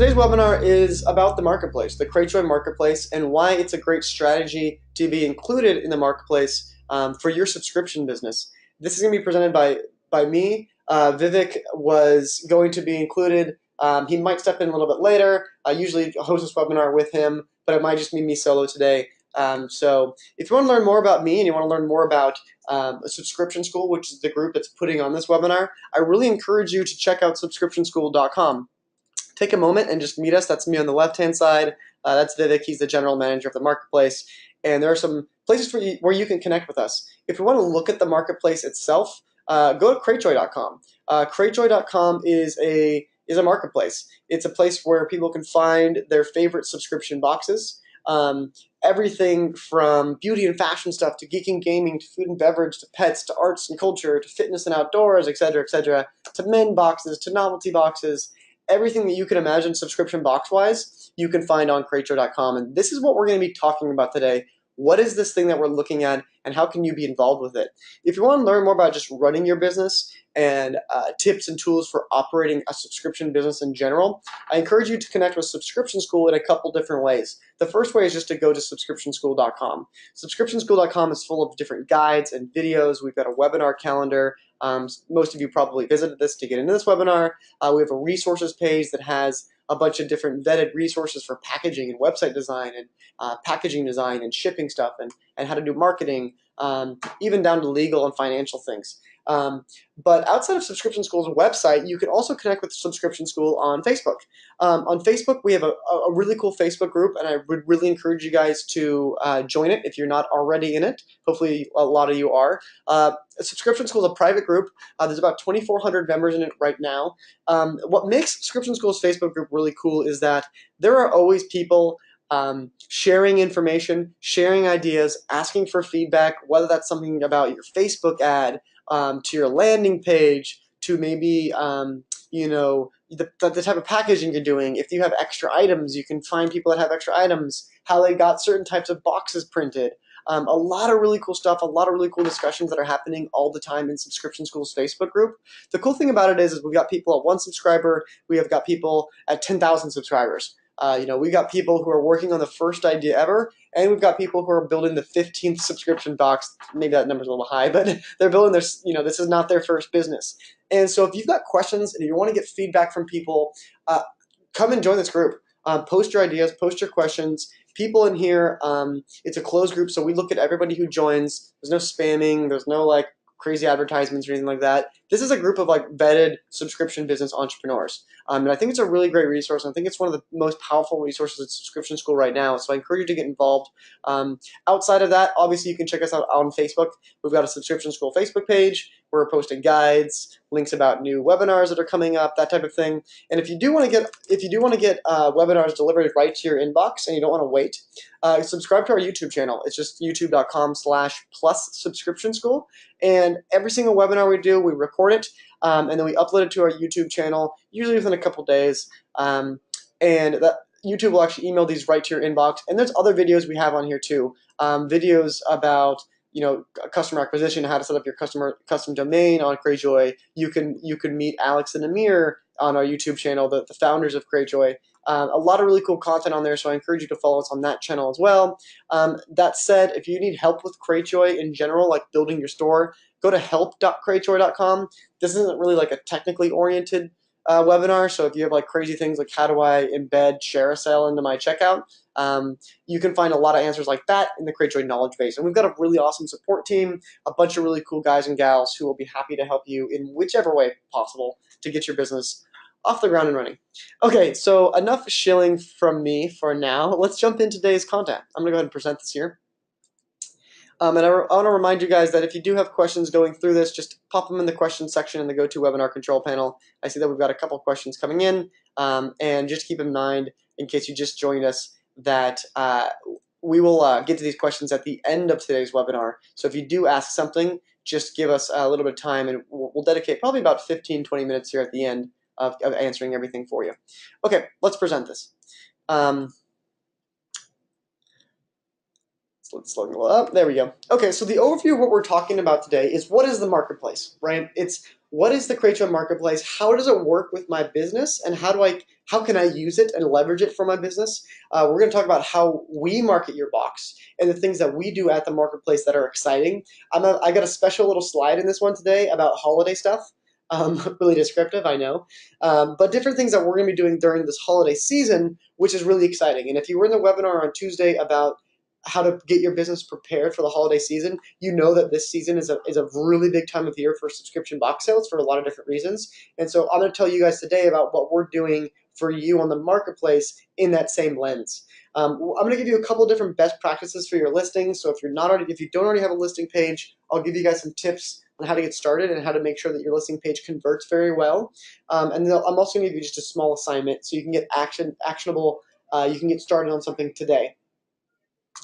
today's webinar is about the marketplace, the Cratejoy marketplace, and why it's a great strategy to be included in the marketplace for your subscription business. This is going to be presented by me. Vivek was going to be included. He might step in a little bit later. I usually host this webinar with him, but it might just be me solo today. So if you want to learn more about me and you want to learn more about a subscription school, which is the group that's putting on this webinar, I really encourage you to check out subscriptionschool.com. Take a moment and just meet us. That's me on the left-hand side. That's Vivek. He's the general manager of the marketplace. And there are some places where you can connect with us. If you want to look at the marketplace itself, go to Cratejoy.com. Cratejoy.com is a marketplace. It's a place where people can find their favorite subscription boxes. Everything from beauty and fashion stuff to geek and gaming to food and beverage to pets to arts and culture to fitness and outdoors, etc., to men boxes to novelty boxes. Everything that you can imagine subscription box-wise, you can find on Cratejoy.com. And this is what we're going to be talking about today. What is this thing that we're looking at, and how can you be involved with it? If you want to learn more about just running your business and tips and tools for operating a subscription business in general, I encourage you to connect with Subscription School in a couple different ways. The first way is just to go to subscriptionschool.com. Subscriptionschool.com is full of different guides and videos. We've got a webinar calendar. Most of you probably visited this to get into this webinar. We have a resources page that has a bunch of different vetted resources for packaging and website design and packaging design and shipping stuff and how to do marketing, even down to legal and financial things. But outside of Subscription School's website, you can also connect with Subscription School on Facebook. On Facebook, we have a really cool Facebook group, and I would really encourage you guys to join it if you're not already in it. Hopefully, a lot of you are. Subscription School is a private group. There's about 2,400 members in it right now. What makes Subscription School's Facebook group really cool is that there are always people sharing information, sharing ideas, asking for feedback, whether that's something about your Facebook ad, to your landing page, to maybe the type of packaging you're doing. If you have extra items, you can find people that have extra items, how they got certain types of boxes printed. A lot of really cool stuff, a lot of really cool discussions that are happening all the time in Subscription School's Facebook group. The cool thing about it is we've got people at 1 subscriber, we have got people at 10,000 subscribers. We've got people who are working on the first idea ever, and we've got people who are building the 15th subscription box. Maybe that number's a little high, but they're building their, this is not their first business. And so if you've got questions and you want to get feedback from people, come and join this group. Post your ideas, post your questions. People in here, it's a closed group, so we look at everybody who joins. There's no spamming. There's no crazy advertisements or anything like that. This is a group of vetted subscription business entrepreneurs. And I think it's a really great resource. I think it's one of the most powerful resources at Subscription School right now. So I encourage you to get involved. Outside of that, obviously you can check us out on Facebook. We've got a Subscription School Facebook page. We're posting guides, links about new webinars that are coming up, that type of thing. And if you do want to get webinars delivered right to your inbox and you don't want to wait, subscribe to our YouTube channel. It's just youtube.com/+subscriptionschool. And every single webinar we do, we record it, and then we upload it to our YouTube channel, usually within a couple days. And that YouTube will actually email these right to your inbox. And there's other videos we have on here too. Videos about customer acquisition, how to set up your custom domain on Cratejoy. You can meet Alex and Amir on our YouTube channel, the founders of Cratejoy. A lot of really cool content on there, so I encourage you to follow us on that channel as well. That said, if you need help with Cratejoy in general, like building your store, go to help.cratejoy.com. This isn't really a technically oriented webinar, so if you have crazy things like how do I embed ShareASale into my checkout, you can find a lot of answers like that in the Cratejoy knowledge base. And we've got a really awesome support team, a bunch of really cool guys and gals who will be happy to help you in whichever way possible to get your business off the ground and running. Okay, so enough shilling from me for now. Let's jump into today's content. I'm going to go ahead and present this here. And I want to remind you guys that if you do have questions going through this, just pop them in the questions section in the GoToWebinar control panel. I see that we've got a couple questions coming in, and just keep in mind, in case you just joined us, that we will get to these questions at the end of today's webinar. So if you do ask something, just give us a little bit of time, and we'll dedicate probably about 15-20 minutes here at the end of answering everything for you. Okay, let's present this. Let's load it up. There we go. Okay, so the overview of what we're talking about today is what is the marketplace, right? It's what is the Cratejoy marketplace? How does it work with my business, and how can I use it and leverage it for my business? We're going to talk about how we market your box and the things that we do at the marketplace that are exciting. I got a special little slide in this one today about holiday stuff. Really descriptive, I know, but different things that we're going to be doing during this holiday season, which is really exciting. And if you were in the webinar on Tuesday about how to get your business prepared for the holiday season, you know that this season is a really big time of year for subscription box sales for a lot of different reasons. And so I'm going to tell you guys today about what we're doing for you on the marketplace in that same lens. I'm going to give you a couple different best practices for your listings. So if you don't already have a listing page, I'll give you guys some tips on how to get started and how to make sure that your listing page converts very well. And then I'm also going to give you just a small assignment so you can get actionable. You can get started on something today.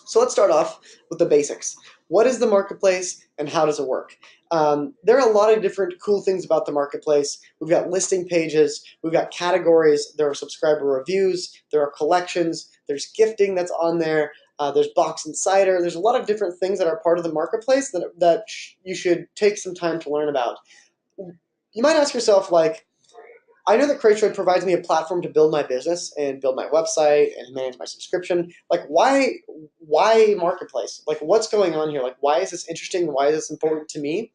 So let's start off with the basics. What is the marketplace and how does it work? There are a lot of different cool things about the marketplace. We've got listing pages, we've got categories, there are subscriber reviews, there are collections, there's gifting that's on there, there's Box Insider. There's a lot of different things that are part of the marketplace that you should take some time to learn about. You might ask yourself, like, I know that Cratejoy provides me a platform to build my business and build my website and manage my subscription. Like, why marketplace? Like, what's going on here? Like, why is this interesting? Why is this important to me?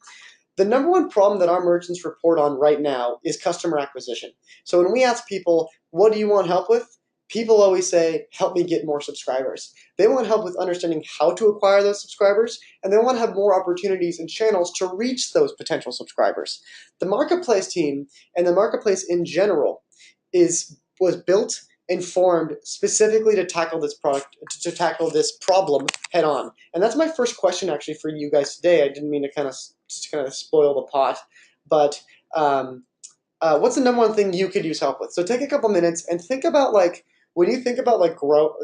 The number one problem that our merchants report on right now is customer acquisition. So when we ask people, what do you want help with? People always say, help me get more subscribers. They want help with understanding how to acquire those subscribers, and they want to have more opportunities and channels to reach those potential subscribers. The marketplace team and the marketplace in general was built and formed specifically to tackle this problem head on. And that's my first question actually for you guys today. I didn't mean to kind of spoil the pot, but what's the number one thing you could use help with? So take a couple minutes and think about, like, when you think about like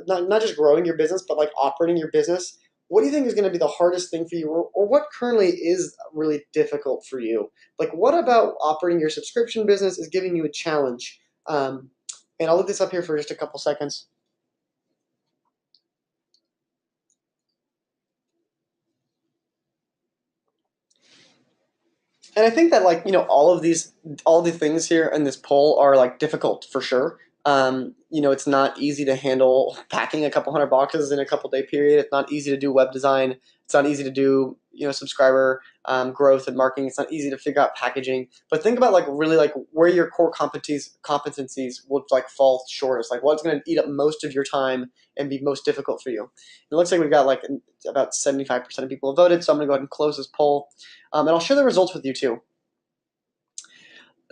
not just growing your business, but like operating your business, what do you think is going to be the hardest thing for you, or what currently is really difficult for you? Like, what about operating your subscription business is giving you a challenge? And I'll look this up here for just a couple seconds. And I think that, like, all the things here in this poll are like difficult for sure. It's not easy to handle packing a couple hundred boxes in a couple day period. It's not easy to do web design. It's not easy to do subscriber growth and marketing. It's not easy to figure out packaging. But think about, like, really, like, where your core competencies would like fall shortest. Like, what's going to eat up most of your time and be most difficult for you. And it looks like we've got like about 75% of people have voted. So I'm going to go ahead and close this poll. And I'll share the results with you too.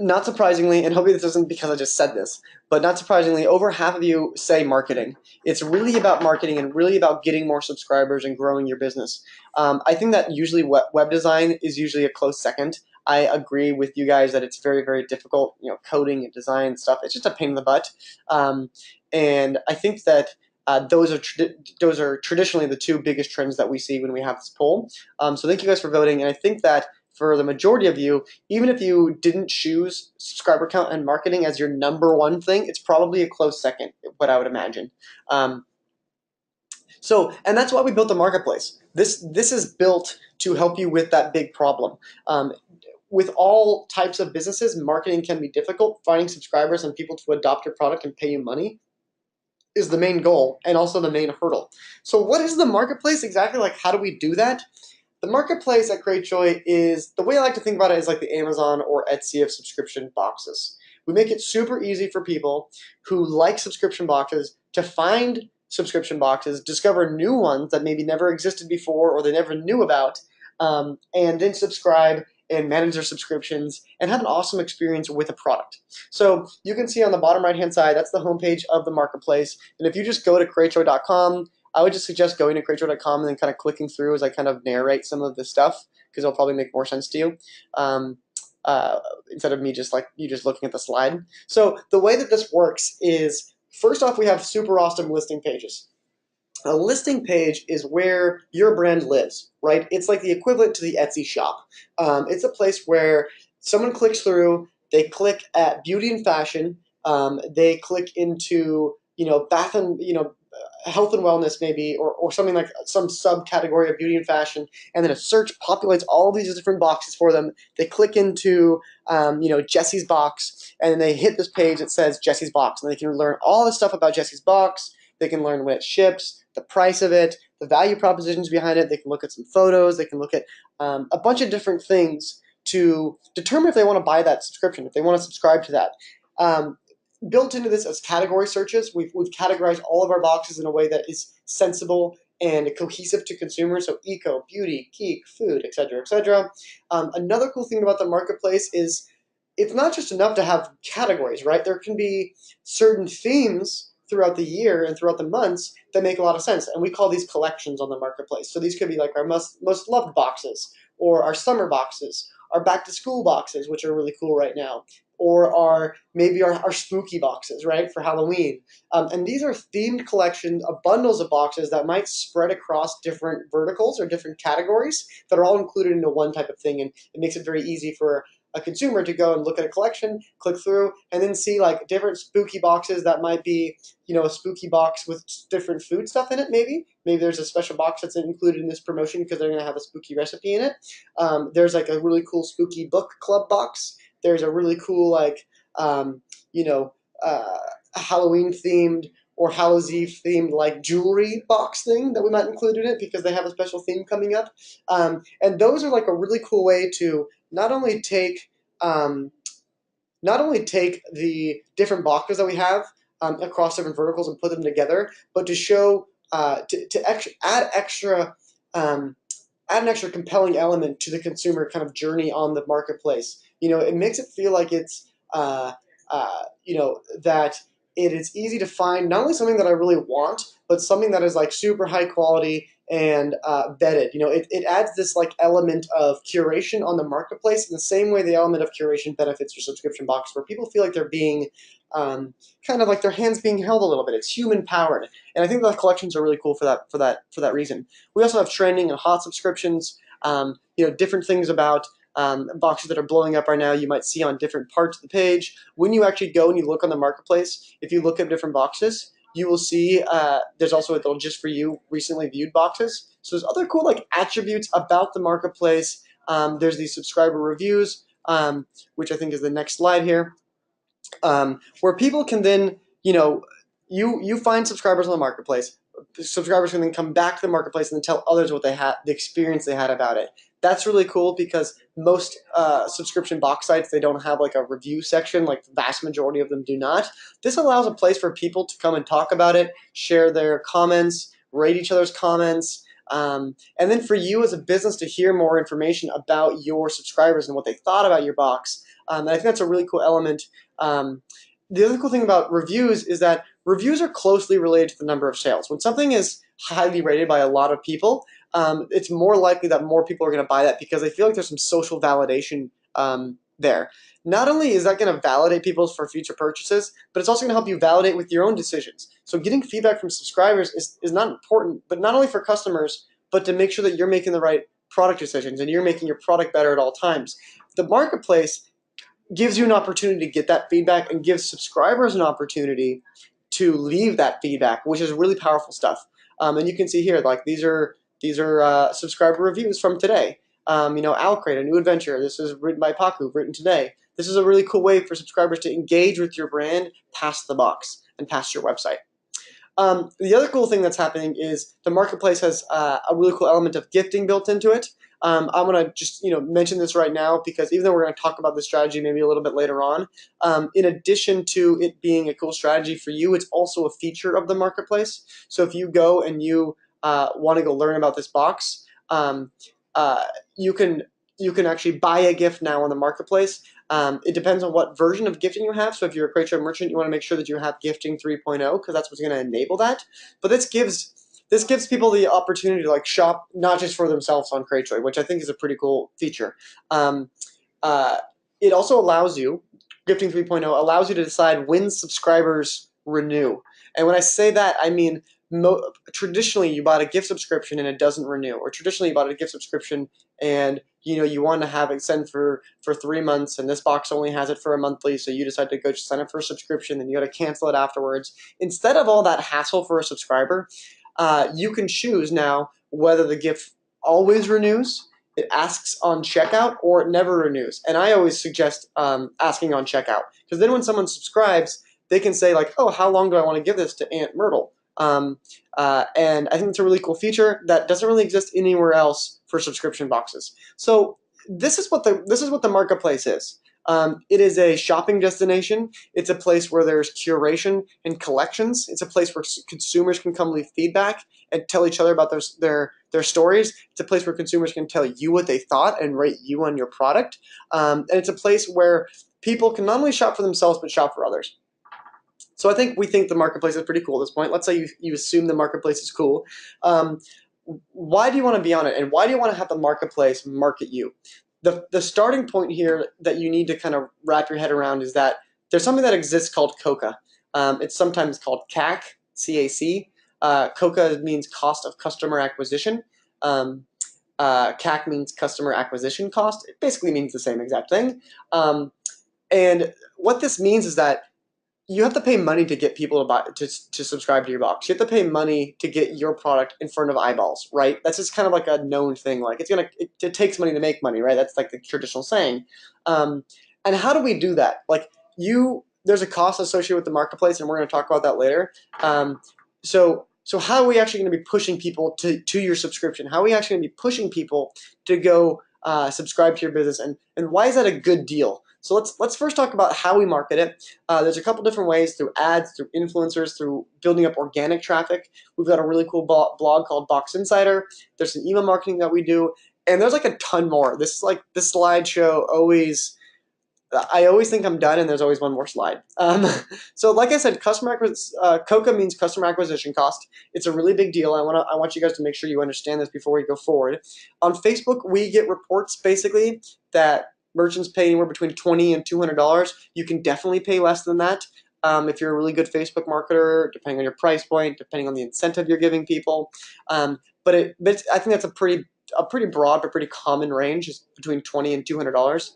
Not surprisingly, and hopefully this isn't because I just said this, but not surprisingly, over half of you say marketing. It's really about marketing and really about getting more subscribers and growing your business. I think that usually web design is usually a close second. I agree with you guys that it's very, very difficult. Coding and design stuff, it's just a pain in the butt. And I think that those are traditionally the two biggest trends that we see when we have this poll. So thank you guys for voting, and I think that for the majority of you, even if you didn't choose subscriber count and marketing as your number one thing, it's probably a close second, what I would imagine. And that's why we built the marketplace. This is built to help you with that big problem. With all types of businesses, marketing can be difficult. Finding subscribers and people to adopt your product and pay you money is the main goal and also the main hurdle. So what is the marketplace exactly? Like, how do we do that? The marketplace at Cratejoy is, the way I like to think about it, is like the Amazon or Etsy of subscription boxes. We make it super easy for people who like subscription boxes to find subscription boxes, discover new ones that maybe never existed before or they never knew about, and then subscribe and manage their subscriptions and have an awesome experience with a product. So you can see on the bottom right-hand side, that's the homepage of the marketplace. And if you just go to cratejoy.com, I would just suggest going to cratejoy.com and then kind of clicking through as I kind of narrate some of this stuff, because it'll probably make more sense to you instead of me just looking at the slide. So the way that this works is, first off, we have super awesome listing pages. A listing page is where your brand lives, right? It's like the equivalent to the Etsy shop. It's a place where someone clicks through, they click at beauty and fashion, they click into bath and health and wellness maybe, or something like some subcategory of beauty and fashion, and then a search populates all these different boxes for them. They click into Jesse's box, and they hit this page that says Jesse's box, and they can learn all this stuff about Jesse's box. They can learn when it ships, the price of it, the value propositions behind it. They can look at some photos. They can look at a bunch of different things to determine if they want to buy that subscription, if they want to subscribe to that. Um, Built into this as category searches, we've categorized all of our boxes in a way that is sensible and cohesive to consumers. So eco, beauty, geek, food, etc., etc. Another cool thing about the marketplace is it's not just enough to have categories, right? There can be certain themes throughout the year and throughout the months that make a lot of sense, and we call these collections on the marketplace. So these could be like our most loved boxes, or our summer boxes, our back to school boxes, which are really cool right now, or maybe our spooky boxes, right, for Halloween. And these are themed collections of bundles of boxes that might spread across different verticals or different categories that are all included into one type of thing, and it makes it very easy for a consumer to go and look at a collection, click through, and then see like different spooky boxes that might be, a spooky box with different food stuff in it. Maybe there's a special box that's included in this promotion because they're going to have a spooky recipe in it. There's like a really cool spooky book club box. There's a really cool um, you know Halloween themed or Hallows Eve themed like jewelry box thing that we might include in it because they have a special theme coming up. And those are like a really cool way to not only take um, the different boxes that we have across different verticals and put them together, but to show um, add an extra compelling element to the consumer kind of journey on the marketplace. It makes it feel like it's that it is easy to find not only something that I really want, but something that is like super high quality and vetted. It adds this like element of curation on the marketplace in the same way the element of curation benefits your subscription box, where people feel like they're being kind of like their hands being held a little bit. It's human powered, and I think the collections are really cool for that reason. We also have trending and hot subscriptions. Different things about boxes that are blowing up right now you might see on different parts of the page. When you actually go and you look on the marketplace, if you look at different boxes, you will see there's also a little just for you recently viewed boxes. So there's other cool like attributes about the marketplace. There's these subscriber reviews, which I think is the next slide here, where people can then, you find subscribers on the marketplace. Subscribers can then come back to the marketplace and then tell others what they had, the experience they had about it. That's really cool because most subscription box sites, they don't have like a review section, like the vast majority of them do not. This allows a place for people to come and talk about it, share their comments, rate each other's comments, and then for you as a business to hear more information about your subscribers and what they thought about your box. And I think that's a really cool element. Um, the other cool thing about reviews is that reviews are closely related to the number of sales. When something is highly rated by a lot of people, it's more likely that more people are going to buy that because they feel like there's some social validation there. Not only is that going to validate people for future purchases, but it's also going to help you validate with your own decisions. So getting feedback from subscribers is not important, but not only for customers, but to make sure that you're making the right product decisions and you're making your product better at all times. The marketplace gives you an opportunity to get that feedback and gives subscribers an opportunity to leave that feedback, which is really powerful stuff. And you can see here, like these are subscriber reviews from today. Alcrate, a new adventure. This is written by Paku, written today. This is a really cool way for subscribers to engage with your brand past the box and past your website. The other cool thing that's happening is the marketplace has a really cool element of gifting built into it. I'm going to just mention this right now because even though we're going to talk about this strategy maybe a little bit later on, in addition to it being a cool strategy for you, it's also a feature of the marketplace. So if you go and you want to go learn about this box, uh, you can actually buy a gift now on the marketplace. It depends on what version of gifting you have. So if you're a Cratejoy merchant, you want to make sure that you have gifting 3.0 because that's what's going to enable that. But this gives people the opportunity to like shop not just for themselves on Cratejoy, which I think is a pretty cool feature. Um, it also allows you, gifting 3.0 allows you to decide when subscribers renew. And when I say that, I mean traditionally you bought a gift subscription and it doesn't renew, or traditionally you bought a gift subscription and you want to have it sent for 3 months, and this box only has it for a monthly, so you decide to go sign up for a subscription, then you got to cancel it afterwards. Instead of all that hassle for a subscriber, you can choose now whether the gift always renews, it asks on checkout, or it never renews. And I always suggest asking on checkout, because then when someone subscribes, they can say like, oh, how long do I want to give this to Aunt Myrtle? And I think it's a really cool feature that doesn't really exist anywhere else for subscription boxes. So this is what the marketplace is. It is a shopping destination. It's a place where there's curation and collections. It's a place where consumers can come leave feedback and tell each other about their stories. It's a place where consumers can tell you what they thought and rate you on your product. And it's a place where people can not only shop for themselves but shop for others. So we think the marketplace is pretty cool at this point. Let's say you assume the marketplace is cool. Um, why do you want to be on it, and why do you want to have the marketplace market you? The starting point here that you need to kind of wrap your head around is that there's something that exists called COCA. It's sometimes called CAC, C-A-C. COCA means cost of customer acquisition. CAC means customer acquisition cost. It basically means the same exact thing. And what this means is that you have to pay money to get people to subscribe to your box. You have to pay money to get your product in front of eyeballs, right? That's just kind of like a known thing. Like it takes money to make money, right? That's like the traditional saying. And how do we do that? Like there's a cost associated with the marketplace, and we're going to talk about that later. So how are we actually going to be pushing people to your subscription? How are we actually going to be pushing people to go subscribe to your business, and why is that a good deal? So let's first talk about how we market it. There's a couple different ways: through ads, through influencers, through building up organic traffic. We've got a really cool blog called Box Insider. There's some email marketing that we do, and there's like a ton more. This slideshow always. I always think I'm done, and there's always one more slide. So, like I said, COCA means customer acquisition cost. It's a really big deal. I want you guys to make sure you understand this before we go forward. On Facebook, we get reports basically that merchants pay anywhere between $20 and $200. You can definitely pay less than that if you're a really good Facebook marketer, depending on your price point, depending on the incentive you're giving people. But I think that's a pretty broad but pretty common range, is between $20 and $200.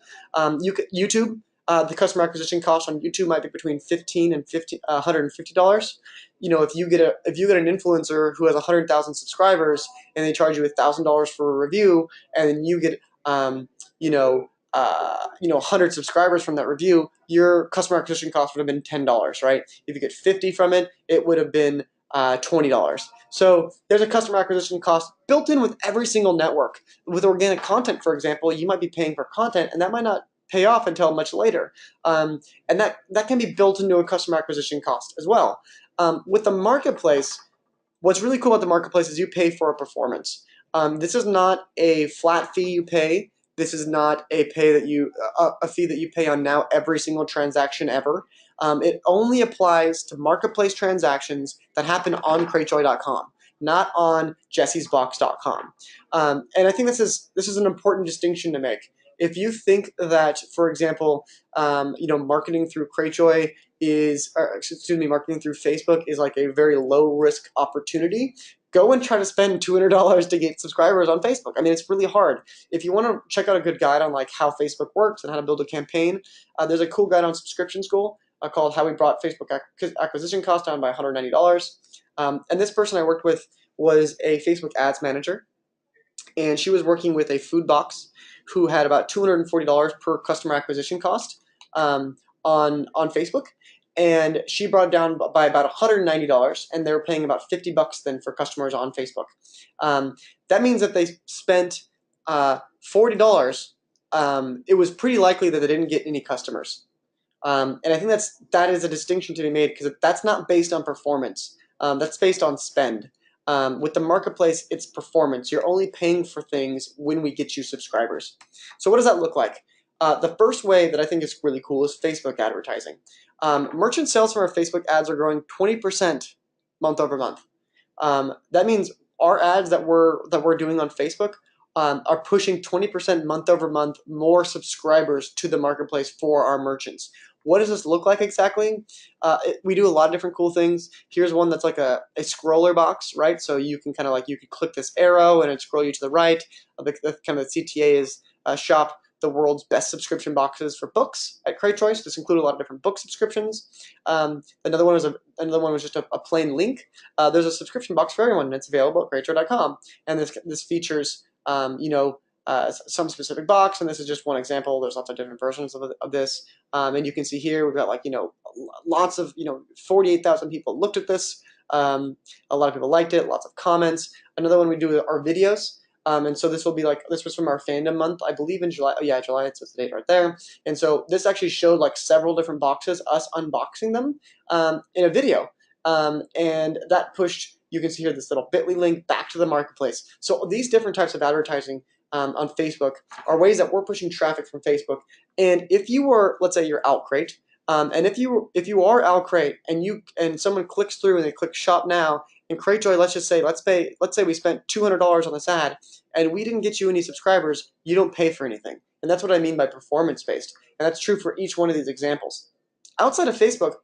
YouTube, the customer acquisition cost on YouTube might be between $15 and $150. If you get an influencer who has 100,000 subscribers and they charge you $1,000 for a review, and then you get 100 subscribers from that review, your customer acquisition cost would have been $10, right? If you get 50 from it, it would have been $20. So there's a customer acquisition cost built in with every single network. With organic content, for example, you might be paying for content, and that might not pay off until much later. And that can be built into a customer acquisition cost as well. With the marketplace, what's really cool about the marketplace is you pay for a performance. This is not a flat fee you pay. This is not a fee that you pay on now every single transaction ever. It only applies to marketplace transactions that happen on Cratejoy.com, not on jessiesbox.com. And I think this is an important distinction to make. If you think that, for example, marketing through Cratejoy marketing through Facebook is like a very low risk opportunity, go and try to spend $200 to get subscribers on Facebook. I mean, it's really hard. If you want to check out a good guide on like how Facebook works and how to build a campaign, there's a cool guide on Subscription School called How We Brought Facebook Acquisition Cost Down by $190. And this person I worked with was a Facebook ads manager, and she was working with a food box who had about $240 per customer acquisition cost on Facebook. And she brought it down by about $190, and they were paying about $50 then for customers on Facebook. That means that they spent $40. It was pretty likely that they didn't get any customers. And I think that is a distinction to be made, because that's not based on performance. That's based on spend. With the marketplace, it's performance. You're only paying for things when we get you subscribers. So what does that look like? The first way that I think is really cool is Facebook advertising. Merchant sales from our Facebook ads are growing 20% month over month. That means our ads that we're doing on Facebook are pushing 20% month over month more subscribers to the marketplace for our merchants. What does this look like exactly? We do a lot of different cool things. Here's one that's like a scroller box, right? So you can kind of like, you could click this arrow and it scroll you to the right. The kind of the CTA is shop the world's best subscription boxes for books at Cratejoy. So this included a lot of different book subscriptions. Another one was just a plain link. There's a subscription box for everyone, and it's available at cratejoy.com. And this features some specific box, and this is just one example. There's lots of different versions of this, and you can see here we've got like lots of 48,000 people looked at this. A lot of people liked it. Lots of comments. Another one we do are videos. And so this will be like, this was from our fandom month, I believe in July. Oh yeah, July, it's the date right there. And so this actually showed like several different boxes, us unboxing them in a video. And that pushed, you can see here this little bit.ly link back to the marketplace. So these different types of advertising on Facebook are ways that we're pushing traffic from Facebook. And if you were, let's say you're Outcrate, and if you are Outcrate and someone clicks through and they click shop now, and Cratejoy, let's say we spent $200 on this ad and we didn't get you any subscribers, you don't pay for anything. And that's what I mean by performance based. And that's true for each one of these examples. Outside of Facebook,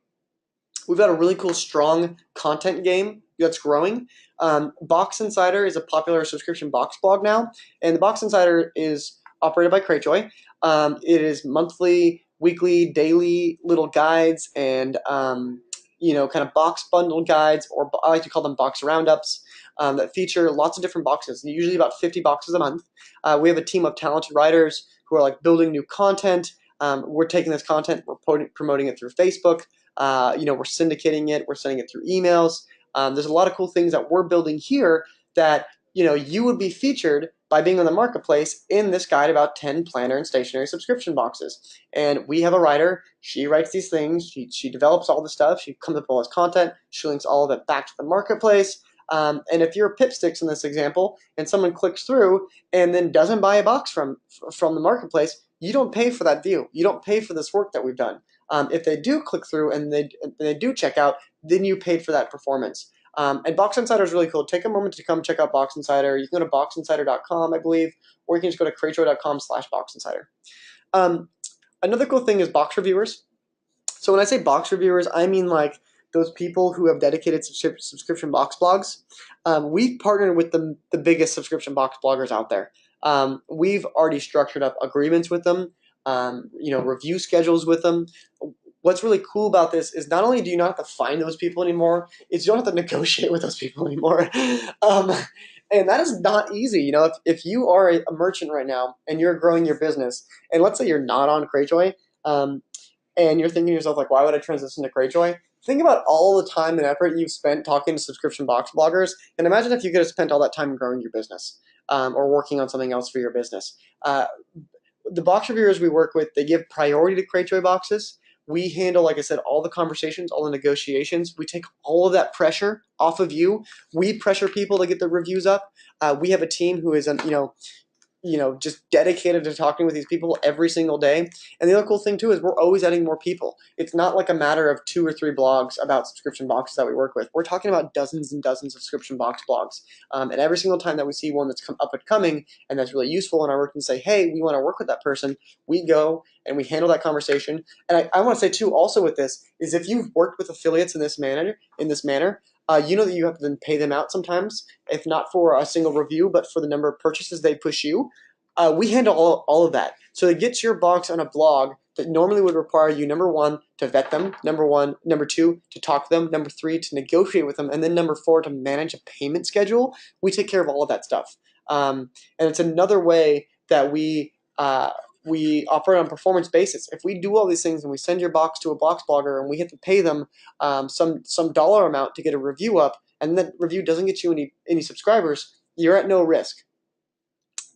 we've got a really cool, strong content game that's growing. Box Insider is a popular subscription box blog now, and the Box Insider is operated by Cratejoy. It is monthly, weekly, daily little guides and kind of box bundle guides, or I like to call them box roundups, that feature lots of different boxes, usually about 50 boxes a month. We have a team of talented writers who are like building new content. We're taking this content, we're promoting it through Facebook. We're syndicating it, we're sending it through emails. There's a lot of cool things that we're building here that you would be featured by being on the marketplace in this guide about 10 planner and stationery subscription boxes. And we have a writer, she writes these things, she develops all the stuff, she comes up with all this content, she links all of it back to the marketplace. And if you're Pipsticks in this example, and someone clicks through and then doesn't buy a box from the marketplace, you don't pay for that view. You don't pay for this work that we've done. If they do click through and they do check out, then you paid for that performance. And Box Insider is really cool. Take a moment to come check out Box Insider. You can go to boxinsider.com, I believe, or you can just go to cratejoy.com/boxinsider. Another cool thing is box reviewers. So when I say box reviewers, I mean like those people who have dedicated subscription box blogs. We've partnered with the biggest subscription box bloggers out there. We've already structured up agreements with them, review schedules with them. What's really cool about this is not only do you not have to find those people anymore, it's you don't have to negotiate with those people anymore. And that is not easy. If you are a merchant right now and you're growing your business, and let's say you're not on Cratejoy, and you're thinking to yourself, like, why would I transition to Cratejoy? Think about all the time and effort you've spent talking to subscription box bloggers, and imagine if you could have spent all that time growing your business or working on something else for your business. The box reviewers we work with, they give priority to Cratejoy boxes. We handle, like I said, all the conversations, all the negotiations. We take all of that pressure off of you. We pressure people to get the reviews up. We have a team who is, just dedicated to talking with these people every single day. And the other cool thing too is we're always adding more people. It's not like a matter of 2 or 3 blogs about subscription boxes that we work with. We're talking about dozens and dozens of subscription box blogs. And every single time that we see one that's up and coming and that's really useful and our work can say, hey, we want to work with that person, we go and we handle that conversation. And I want to say too, also with this, is if you've worked with affiliates in this manner, you know that you have to then pay them out sometimes, if not for a single review, but for the number of purchases they push you. We handle all of that. So it gets your box on a blog that normally would require you, number 1, to vet them, number 2, to talk to them, number 3, to negotiate with them, and then number 4, to manage a payment schedule. We take care of all of that stuff. And it's another way that we operate on a performance basis. If we do all these things and we send your box to a box blogger and we have to pay them some dollar amount to get a review up, and that review doesn't get you any subscribers, you're at no risk.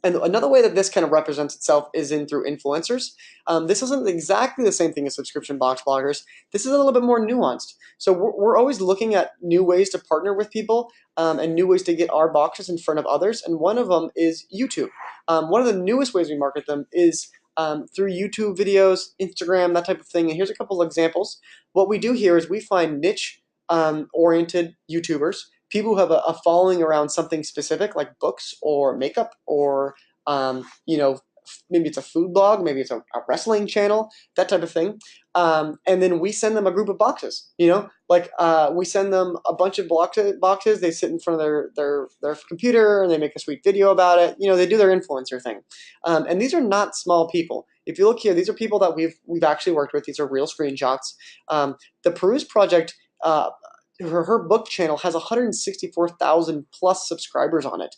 And another way that this kind of represents itself is through influencers. This isn't exactly the same thing as subscription box bloggers. This is a little bit more nuanced. So we're always looking at new ways to partner with people and new ways to get our boxes in front of others. And one of them is YouTube. One of the newest ways we market them is through YouTube videos, Instagram, that type of thing. And here's a couple of examples. What we do here is we find niche oriented YouTubers, people who have a following around something specific like books or makeup or maybe it's a food blog, maybe it's a wrestling channel, that type of thing. And then we send them a group of boxes. We send them a bunch of boxes. They sit in front of their computer and they make a sweet video about it. They do their influencer thing. And these are not small people. If you look here, these are people that we've actually worked with. These are real screenshots. The Peruse Project, her book channel has 164,000 plus subscribers on it.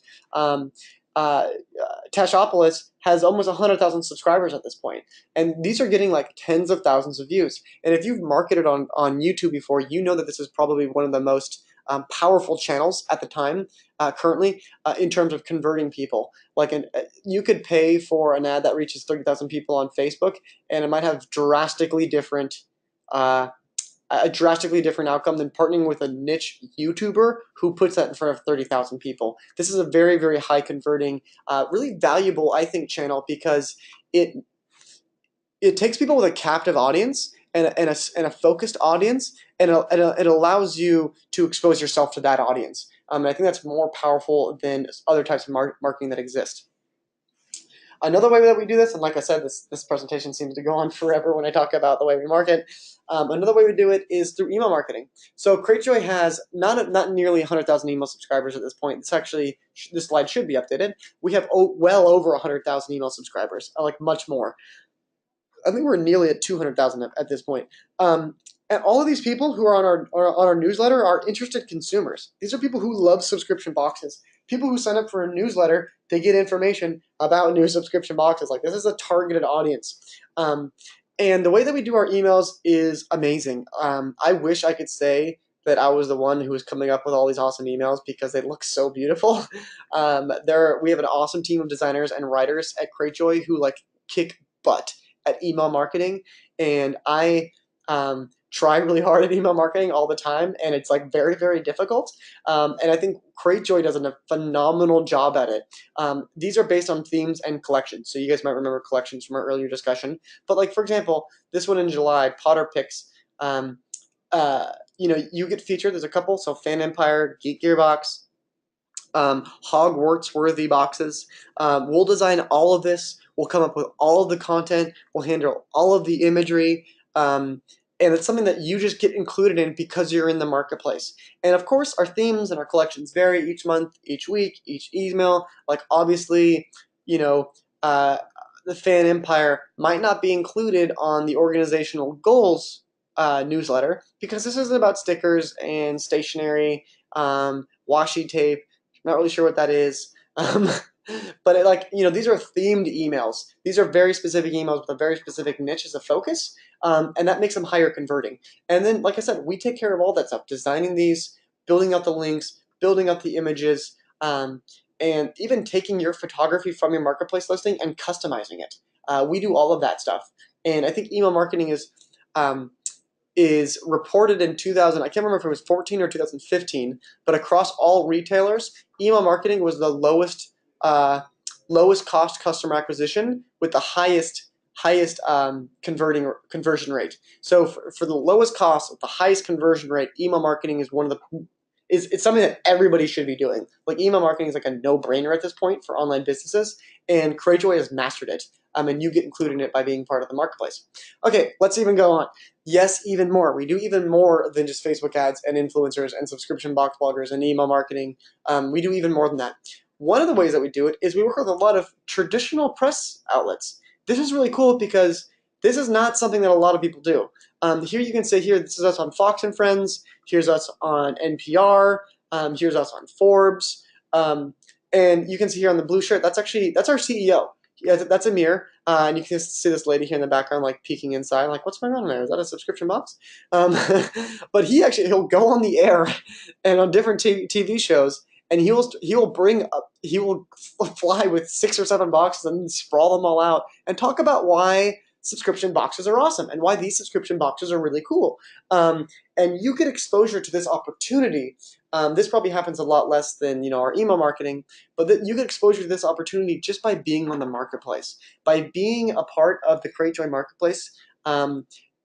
Uh, Tashopolis has almost 100,000 subscribers at this point, and these are getting like tens of thousands of views. And if you've marketed on YouTube before, you know that this is probably one of the most powerful channels at the time, currently, in terms of converting people. You could pay for an ad that reaches 30,000 people on Facebook, and it might have a drastically different outcome than partnering with a niche YouTuber who puts that in front of 30,000 people. This is a very, very high converting, really valuable, I think, channel, because it takes people with a captive audience and a focused audience, and it allows you to expose yourself to that audience. And I think that's more powerful than other types of marketing that exist. Another way that we do this, and like I said, this presentation seems to go on forever when I talk about the way we market. Another way we do it is through email marketing. So Cratejoy has not nearly 100,000 email subscribers at this point. This slide should be updated. We have well over 100,000 email subscribers, like much more. I think we're nearly at 200,000 at this point. And all of these people who are on our newsletter are interested consumers. These are people who love subscription boxes. People who sign up for a newsletter, they get information about new subscription boxes. Like, this is a targeted audience. And the way that we do our emails is amazing. I wish I could say that I was the one who was coming up with all these awesome emails because they look so beautiful. We have an awesome team of designers and writers at Cratejoy who kick butt at email marketing, and I try really hard at email marketing all the time, and it's very, very difficult. And I think Cratejoy does a phenomenal job at it. These are based on themes and collections, so you guys might remember collections from our earlier discussion. But for example, this one in July, Potter Picks. You get featured. There's a couple, so Fan Empire, Geek Gearbox, Hogwarts worthy boxes. We'll design all of this. We'll come up with all of the content. We'll handle all of the imagery. And it's something that you just get included in because you're in the marketplace. And of course, our themes and our collections vary each month, each week, each email. Obviously, the Fan Empire might not be included on the organizational goals newsletter because this isn't about stickers and stationery, washi tape. Not really sure what that is. But these are themed emails. These are very specific emails with a very specific niche as a focus, and that makes them higher converting. And then, like I said, we take care of all that stuff, designing these, building out the links, building up the images, and even taking your photography from your marketplace listing and customizing it. We do all of that stuff. And I think email marketing is reported in 2000. I can't remember if it was 14 or 2015, but across all retailers, email marketing was the lowest cost customer acquisition with the highest conversion rate. So for the lowest cost, the highest conversion rate, email marketing is it's something that everybody should be doing. Email marketing is a no-brainer at this point for online businesses, and Cratejoy has mastered it. And you get included in it by being part of the marketplace. Okay, let's even go on. Yes, even more. We do even more than just Facebook ads and influencers and subscription box bloggers and email marketing. We do even more than that. One of the ways that we do it is we work with a lot of traditional press outlets. This is really cool because this is not something that a lot of people do. Here you can say, this is us on Fox and Friends. Here's us on NPR. Here's us on Forbes. And you can see here on the blue shirt, that's our CEO. Yeah, that's Amir. And you can see this lady here in the background, peeking inside, what's going on there? Is that a subscription box? But he'll go on the air and on different TV shows, and he will fly with 6 or 7 boxes and sprawl them all out and talk about why subscription boxes are awesome and why these subscription boxes are really cool. And you get exposure to this opportunity. This probably happens a lot less than our email marketing, but you get exposure to this opportunity just by being on the marketplace, by being a part of the Cratejoy marketplace.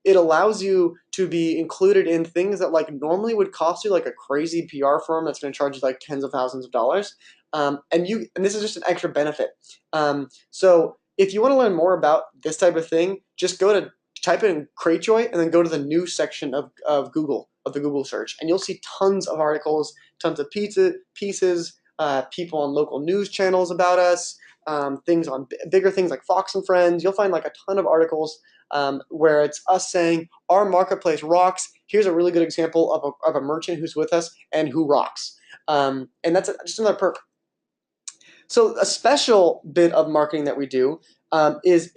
It allows you to be included in things that normally would cost you a crazy PR firm that's going to charge you tens of thousands of dollars. And this is just an extra benefit. So if you want to learn more about this type of thing, just go to type in Cratejoy and then go to the news section of Google, of the Google search, and you'll see tons of articles, tons of pieces, people on local news channels about us, things on bigger things like Fox and Friends. You'll find like a ton of articles where it's us saying our marketplace rocks. Here's a really good example of a merchant who's with us and who rocks. And that's just another perk. So a special bit of marketing that we do is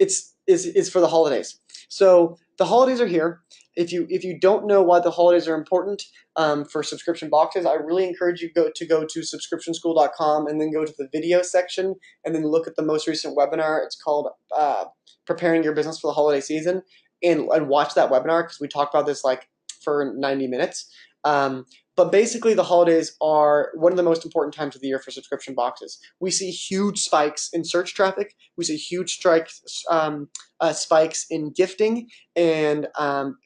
for the holidays. So the holidays are here. If you don't know why the holidays are important for subscription boxes, I really encourage you to go to subscriptionschool.com and then go to the video section and then look at the most recent webinar. It's called Preparing Your Business for the Holiday Season, and watch that webinar because we talk about this like for 90 minutes. But basically, the holidays are one of the most important times of the year for subscription boxes. We see huge spikes in search traffic. We see huge spikes in gifting and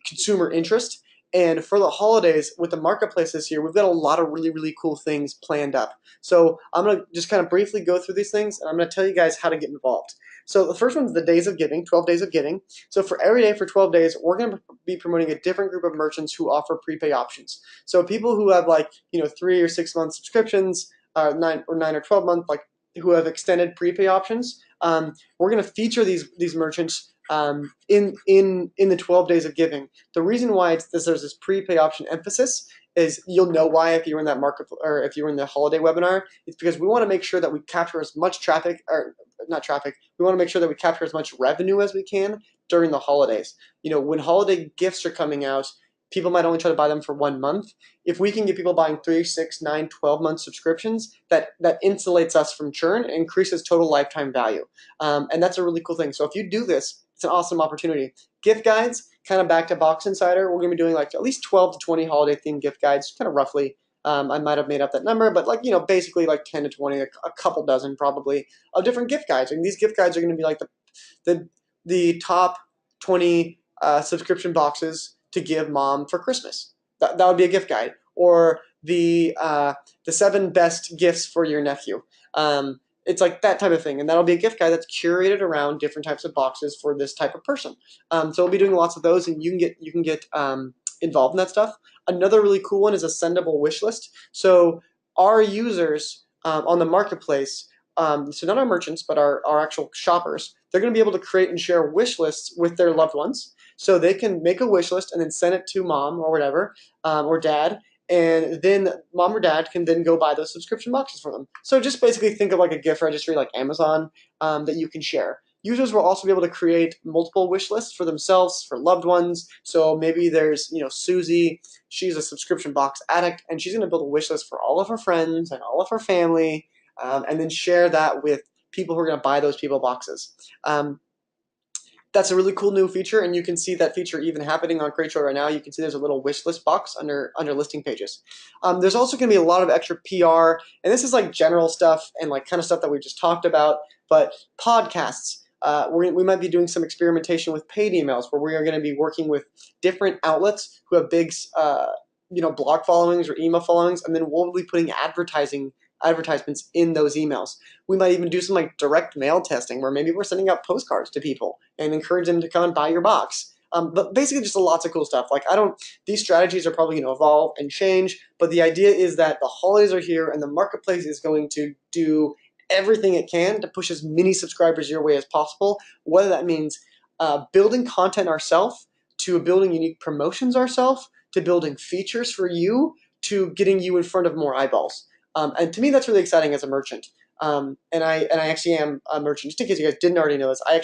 consumer interest. And for the holidays, with the marketplace this year, we've got a lot of really, really cool things planned up. So I'm going to just kind of briefly go through these things, and I'm going to tell you guys how to get involved. So the first one's the days of giving, 12 days of giving. So for every day for 12 days, we're going to be promoting a different group of merchants who offer prepay options. So people who have 3 or 6 month subscriptions, 9 or 12 month, like who have extended prepay options. We're going to feature these merchants in the 12 days of giving. The reason why there's this prepay option emphasis is you'll know why if you're in that market or if you're in the holiday webinar. It's because we want to make sure that we capture as much traffic, or not traffic. We want to make sure that we capture as much revenue as we can during the holidays. When holiday gifts are coming out, people might only try to buy them for 1 month. If we can get people buying 3, 6, 9, 12-month subscriptions, that insulates us from churn and increases total lifetime value. And that's a really cool thing. So if you do this, it's an awesome opportunity. Gift guides, kind of back to Box Insider, we're going to be doing like at least 12 to 20 holiday themed gift guides, kind of roughly. I might have made up that number, but basically like 10 to 20, a couple dozen probably, of different gift guides. And these gift guides are going to be like the top 20 subscription boxes to give mom for Christmas. That would be a gift guide, or the 7 best gifts for your nephew. It's like that type of thing, and that'll be a gift guide that's curated around different types of boxes for this type of person. So we'll be doing lots of those, and you can get involved in that stuff. Another really cool one is a sendable wish list. So our users on the marketplace, so not our merchants, but our actual shoppers, they're going to be able to create and share wish lists with their loved ones. So they can make a wish list and then send it to mom or whatever, or dad, and then mom or dad can then go buy those subscription boxes for them. So just basically think of like a gift registry like Amazon that you can share. Users will also be able to create multiple wish lists for themselves, for loved ones. So maybe there's, Susie, she's a subscription box addict, and she's going to build a wish list for all of her friends and all of her family, and then share that with people who are going to buy those people boxes. That's a really cool new feature, and you can see that feature even happening on Cratejoy right now. You can see there's a little wish list box under listing pages. There's also going to be a lot of extra PR, and this is like general stuff and like kind of stuff that we just talked about, but podcasts. We might be doing some experimentation with paid emails where we are going to be working with different outlets who have big blog followings or email followings, and then we'll be putting advertisements in those emails. We might even do some like direct mail testing where maybe we're sending out postcards to people and encourage them to come and buy your box. But basically just lots of cool stuff. These strategies are probably going to evolve and change, but the idea is that the holidays are here and the marketplace is going to do everything it can to push as many subscribers your way as possible, whether that means building content ourselves, to building unique promotions ourselves, to building features for you, to getting you in front of more eyeballs. And to me, that's really exciting as a merchant. And I actually am a merchant. Just in case you guys didn't already know this, I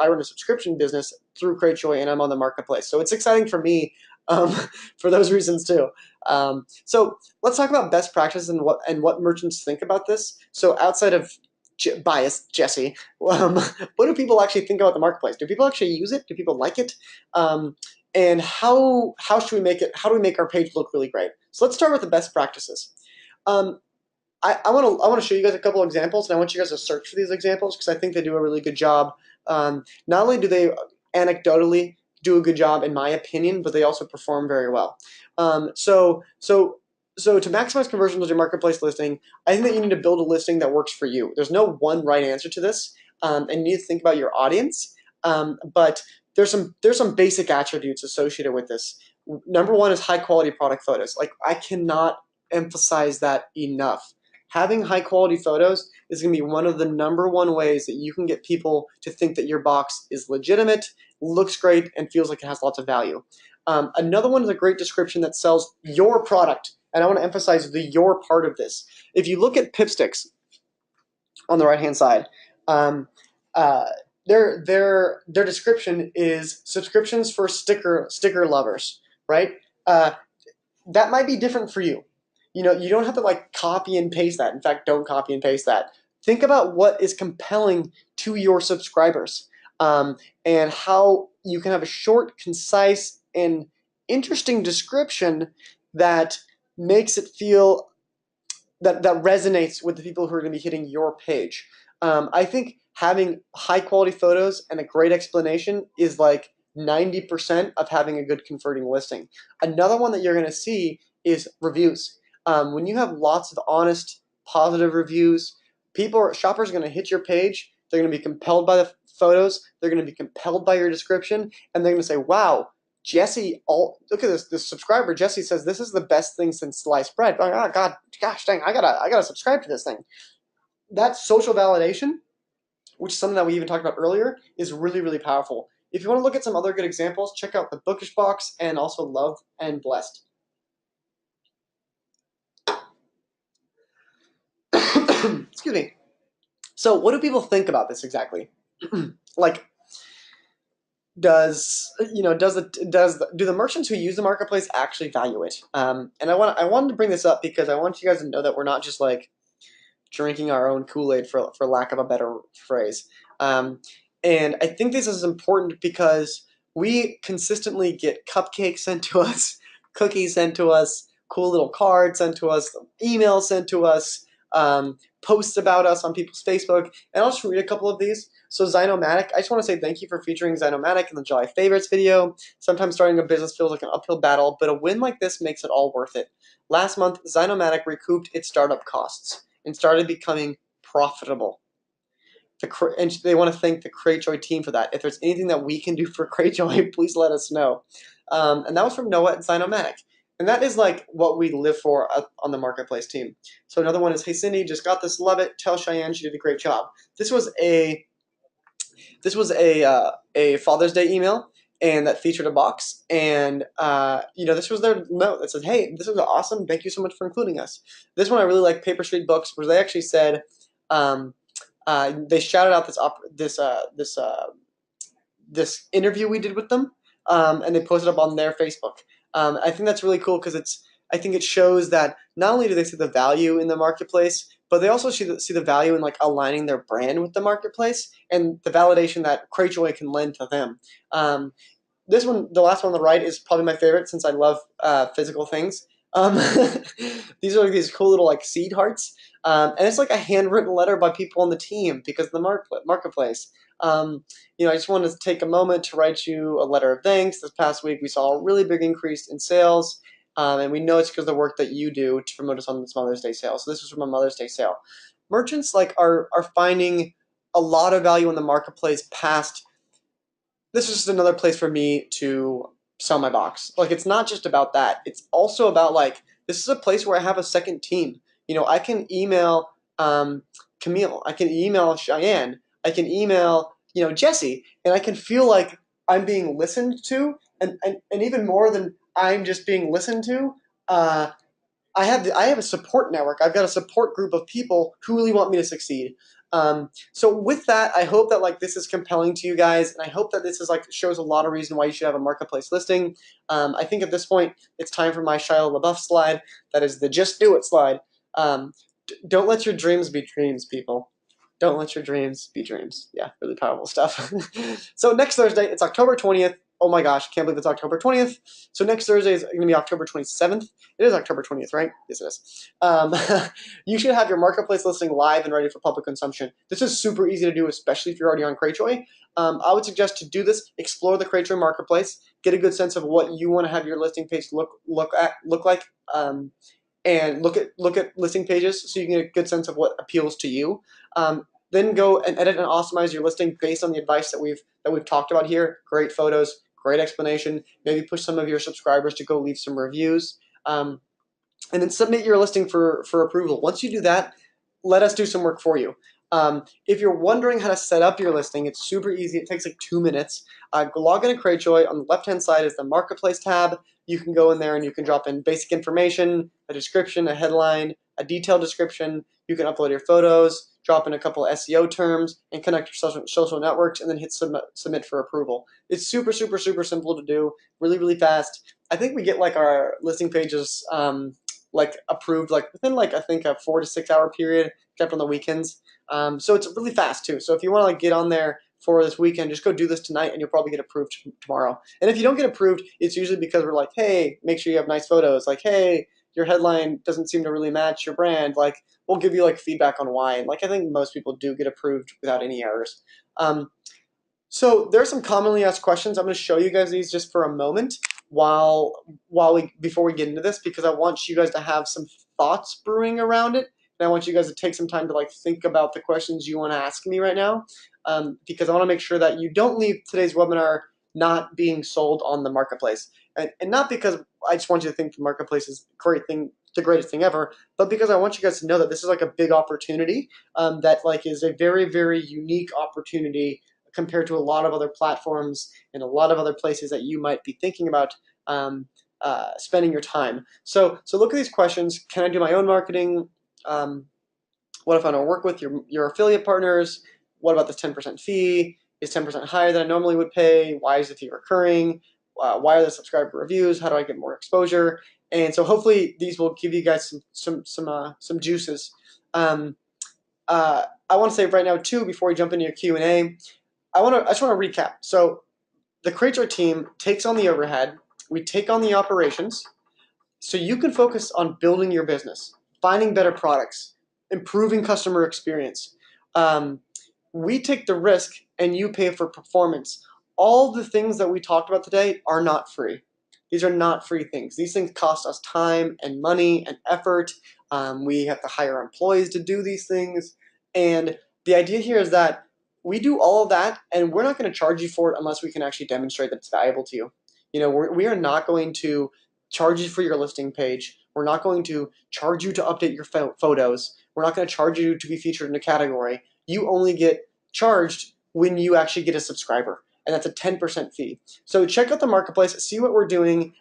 run a subscription business through Cratejoy, and I'm on the marketplace. So it's exciting for me for those reasons too. So let's talk about best practices and what merchants think about this. So outside of bias, Jesse, what do people actually think about the marketplace? Do people actually use it? Do people like it? And how should we make it? How do we make our page look really great? So let's start with the best practices. I want to show you guys a couple examples, and I want you guys to search for these examples because I think they do a really good job. Not only do they anecdotally do a good job, in my opinion, but they also perform very well. So to maximize conversions with your marketplace listing, I think that you need to build a listing that works for you. There's no one right answer to this. and you need to think about your audience. But there's some basic attributes associated with this. Number one is high quality product photos. Like, I cannot emphasize that enough. Having high quality photos is going to be one of the number one ways that you can get people to think that your box is legitimate, looks great, and feels like it has lots of value. Another one is a great description that sells your product. And I want to emphasize the your part of this. If you look at Pipsticks on the right hand side, um, uh, their description is subscriptions for sticker lovers, right? That might be different for you. You don't have to like copy and paste that. In fact, don't copy and paste that. Think about what is compelling to your subscribers, and how you can have a short, concise, and interesting description that makes it feel that resonates with the people who are going to be hitting your page. I think having high quality photos and a great explanation is like 90% of having a good converting listing. Another one that you're going to see is reviews. When you have lots of honest, positive reviews, shoppers are going to hit your page. They're going to be compelled by the photos. They're going to be compelled by your description, and they're going to say, "Wow, Jesse, look at this subscriber. Jesse says this is the best thing since sliced bread." Oh God, gosh dang, I gotta subscribe to this thing. That social validation, which is something that we even talked about earlier, is really, really powerful. If you want to look at some other good examples, check out the Bookish Box and also Love and Blessed. Excuse me. So, what do people think about this exactly? Like, do the merchants who use the marketplace actually value it? And I wanted to bring this up because I want you guys to know that we're not just like drinking our own Kool-Aid, for lack of a better phrase. And I think this is important because we consistently get cupcakes sent to us, cookies sent to us, cool little cards sent to us, emails sent to us, posts about us on people's Facebook. And I'll just read a couple of these. So Zynomatic, I just want to say thank you for featuring Zynomatic in the July Favorites video. Sometimes starting a business feels like an uphill battle, but a win like this makes it all worth it. Last month, Zynomatic recouped its startup costs and started becoming profitable. And they want to thank the Cratejoy team for that. If there's anything that we can do for Cratejoy, please let us know. And that was from Noah at Zynomatic. And that is like what we live for on the marketplace team. So another one is, "Hey Cindy, just got this, love it. Tell Cheyenne she did a great job." This was a Father's Day email, and that featured a box. And this was their note that said, "Hey, this was awesome. Thank you so much for including us." This one I really like, Paper Street Books, where they actually said, they shouted out this interview we did with them, and they posted up on their Facebook. I think that's really cool because I think it shows that not only do they see the value in the marketplace, but they also see the value in like aligning their brand with the marketplace and the validation that Cratejoy can lend to them. This one, the last one on the right, is probably my favorite since I love physical things. These are like these cool little like seed hearts, and it's like a handwritten letter by people on the team because of the marketplace. I just wanted to take a moment to write you a letter of thanks. This past week, we saw a really big increase in sales, and we know it's because of the work that you do to promote us on this Mother's Day sale. So this was from a Mother's Day sale. Merchants are finding a lot of value in the marketplace past. This is just another place for me to sell my box. Like, it's not just about that. It's also about like, this is a place where I have a second team. I can email Camille. I can email Cheyenne. I can email Jesse, and I can feel like I'm being listened to, and even more than I'm just being listened to. I have a support network. I've got a support group of people who really want me to succeed. So with that, I hope that like this is compelling to you guys, and I hope that this is like shows a lot of reason why you should have a marketplace listing. I think at this point it's time for my Shia LaBeouf slide. That is the just do it slide. Don't let your dreams be dreams, people. Don't let your dreams be dreams. Yeah, really powerful stuff. So next Thursday, it's October 20th. Oh my gosh, can't believe it's October 20th. So next Thursday is going to be October 27th. It is October 20th, right? Yes, it is. You should have your marketplace listing live and ready for public consumption. This is super easy to do, especially if you're already on Cratejoy. I would suggest to do this, explore the Cratejoy marketplace, get a good sense of what you want to have your listing page look like, and look at listing pages so you can get a good sense of what appeals to you. then go and edit and optimize your listing based on the advice that we've talked about here. Great photos, great explanation. Maybe push some of your subscribers to go leave some reviews. And then submit your listing for approval. Once you do that, let us do some work for you. If you're wondering how to set up your listing, it's super easy. It takes like 2 minutes. Log into Cratejoy. On the left-hand side is the Marketplace tab. You can go in there and you can drop in basic information, a description, a headline, a detailed description. You can upload your photos, drop in a couple of SEO terms, and connect your social networks, and then hit submit for approval. It's super, super, super simple to do, really, really fast. I think we get like our listing pages like approved like within like I think a 4 to 6 hour period, except on the weekends. So it's really fast too. So if you want to like get on there for this weekend, just go do this tonight, and you'll probably get approved tomorrow. And if you don't get approved, it's usually because we're like, hey, make sure you have nice photos. Like, hey, your headline doesn't seem to really match your brand. Like, we'll give you like feedback on why. And like I think most people do get approved without any errors. So there are some commonly asked questions. I'm going to show you guys these just for a moment before we get into this, because I want you guys to have some thoughts brewing around it, and I want you guys to take some time to like think about the questions you want to ask me right now, because I want to make sure that you don't leave today's webinar not being sold on the marketplace, and not because I just want you to think the marketplace is great thing, the greatest thing ever, but because I want you guys to know that this is like a big opportunity, that like is a very, very unique opportunity compared to a lot of other platforms and a lot of other places that you might be thinking about spending your time. So look at these questions. Can I do my own marketing? What if I don't work with your affiliate partners? What about this 10% fee? Is 10% higher than I normally would pay? Why is the fee recurring? Why are the subscriber reviews? How do I get more exposure? And so hopefully these will give you guys some juices. I want to say right now too, before we jump into your Q&A, I just want to recap. So the Cratejoy team takes on the overhead. We take on the operations, so you can focus on building your business, finding better products, improving customer experience. We take the risk, and you pay for performance. All the things that we talked about today are not free. These are not free things. These things cost us time and money and effort. We have to hire employees to do these things. And the idea here is that we do all of that, and we're not going to charge you for it unless we can actually demonstrate that it's valuable to you. You know, we are not going to charge you for your listing page. We're not going to charge you to update your photos. We're not going to charge you to be featured in a category. You only get charged when you actually get a subscriber, and that's a 10% fee. So check out the marketplace, see what we're doing,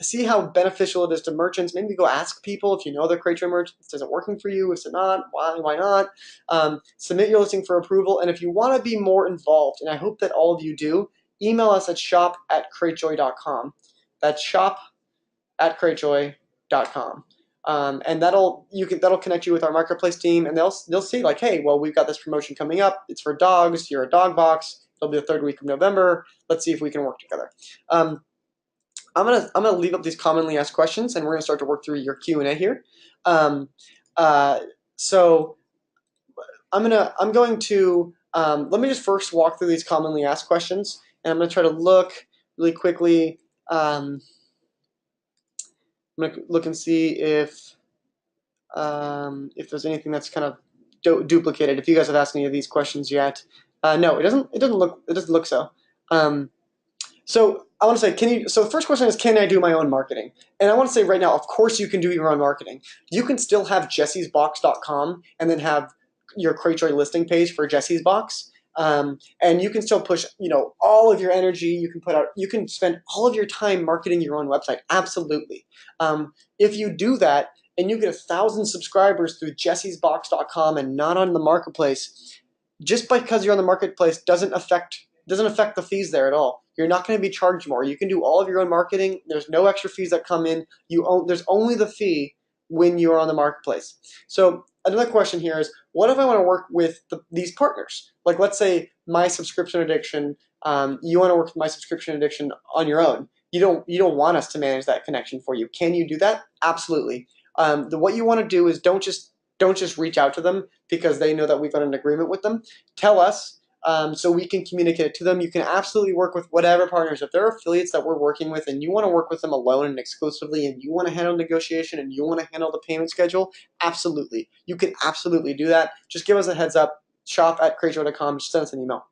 see how beneficial it is to merchants. Maybe go ask people if you know the Cratejoy merchants. Is it working for you? Is it not? Why not? Submit your listing for approval, and if you want to be more involved, and I hope that all of you do, email us at shop@cratejoy.com. That's shop@cratejoy.com. And that'll connect you with our marketplace team, and they'll see like, hey, well, we've got this promotion coming up. It's for dogs. You're a dog box. It'll be the third week of November. Let's see if we can work together. I'm gonna leave up these commonly asked questions, and we're gonna start to work through your Q&A here. So I'm going to let me just first walk through these commonly asked questions, and I'm gonna try to look really quickly. I'm gonna look and see if there's anything that's kind of duplicated. If you guys have asked any of these questions yet, no, it doesn't look so. So I want to say, so the first question is, can I do my own marketing? And I want to say right now, of course you can do your own marketing. You can still have jessiesbox.com and then have your Cratejoy listing page for Jessie's Box. And you can still push, all of your energy. You can spend all of your time marketing your own website. Absolutely. If you do that and you get 1,000 subscribers through jessiesbox.com and not on the marketplace, just because you're on the marketplace doesn't affect the fees there at all. You're not going to be charged more. You can do all of your own marketing. There's no extra fees that come in. There's only the fee when you're on the marketplace. So another question here is, what if I want to work with these partners? Like, let's say My Subscription Addiction. You want to work with My Subscription Addiction on your own. You don't want us to manage that connection for you. Can you do that? Absolutely. What you want to do is don't just reach out to them because they know that we've got an agreement with them. Tell us. So we can communicate it to them. You can absolutely work with whatever partners. If there are affiliates that we're working with and you want to work with them alone and exclusively, and you want to handle negotiation and you want to handle the payment schedule, absolutely. You can absolutely do that. Just give us a heads up. shop@cratejoy.com. Just send us an email.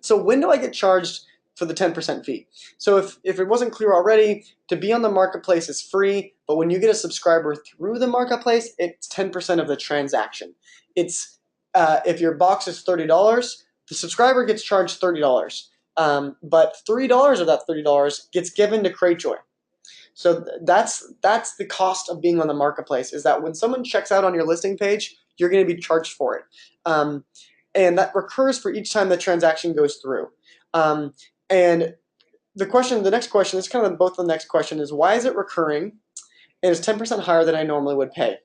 So when do I get charged for the 10% fee? So if it wasn't clear already, to be on the marketplace is free, but when you get a subscriber through the marketplace, it's 10% of the transaction. It's if your box is $30, the subscriber gets charged $30. But $3 of that $30 gets given to Cratejoy. So that's the cost of being on the marketplace, is that when someone checks out on your listing page, you're going to be charged for it. Um, and that recurs for each time the transaction goes through. Um, and the next question, is kind of both the next question, is why is it recurring? And it's 10% higher than I normally would pay.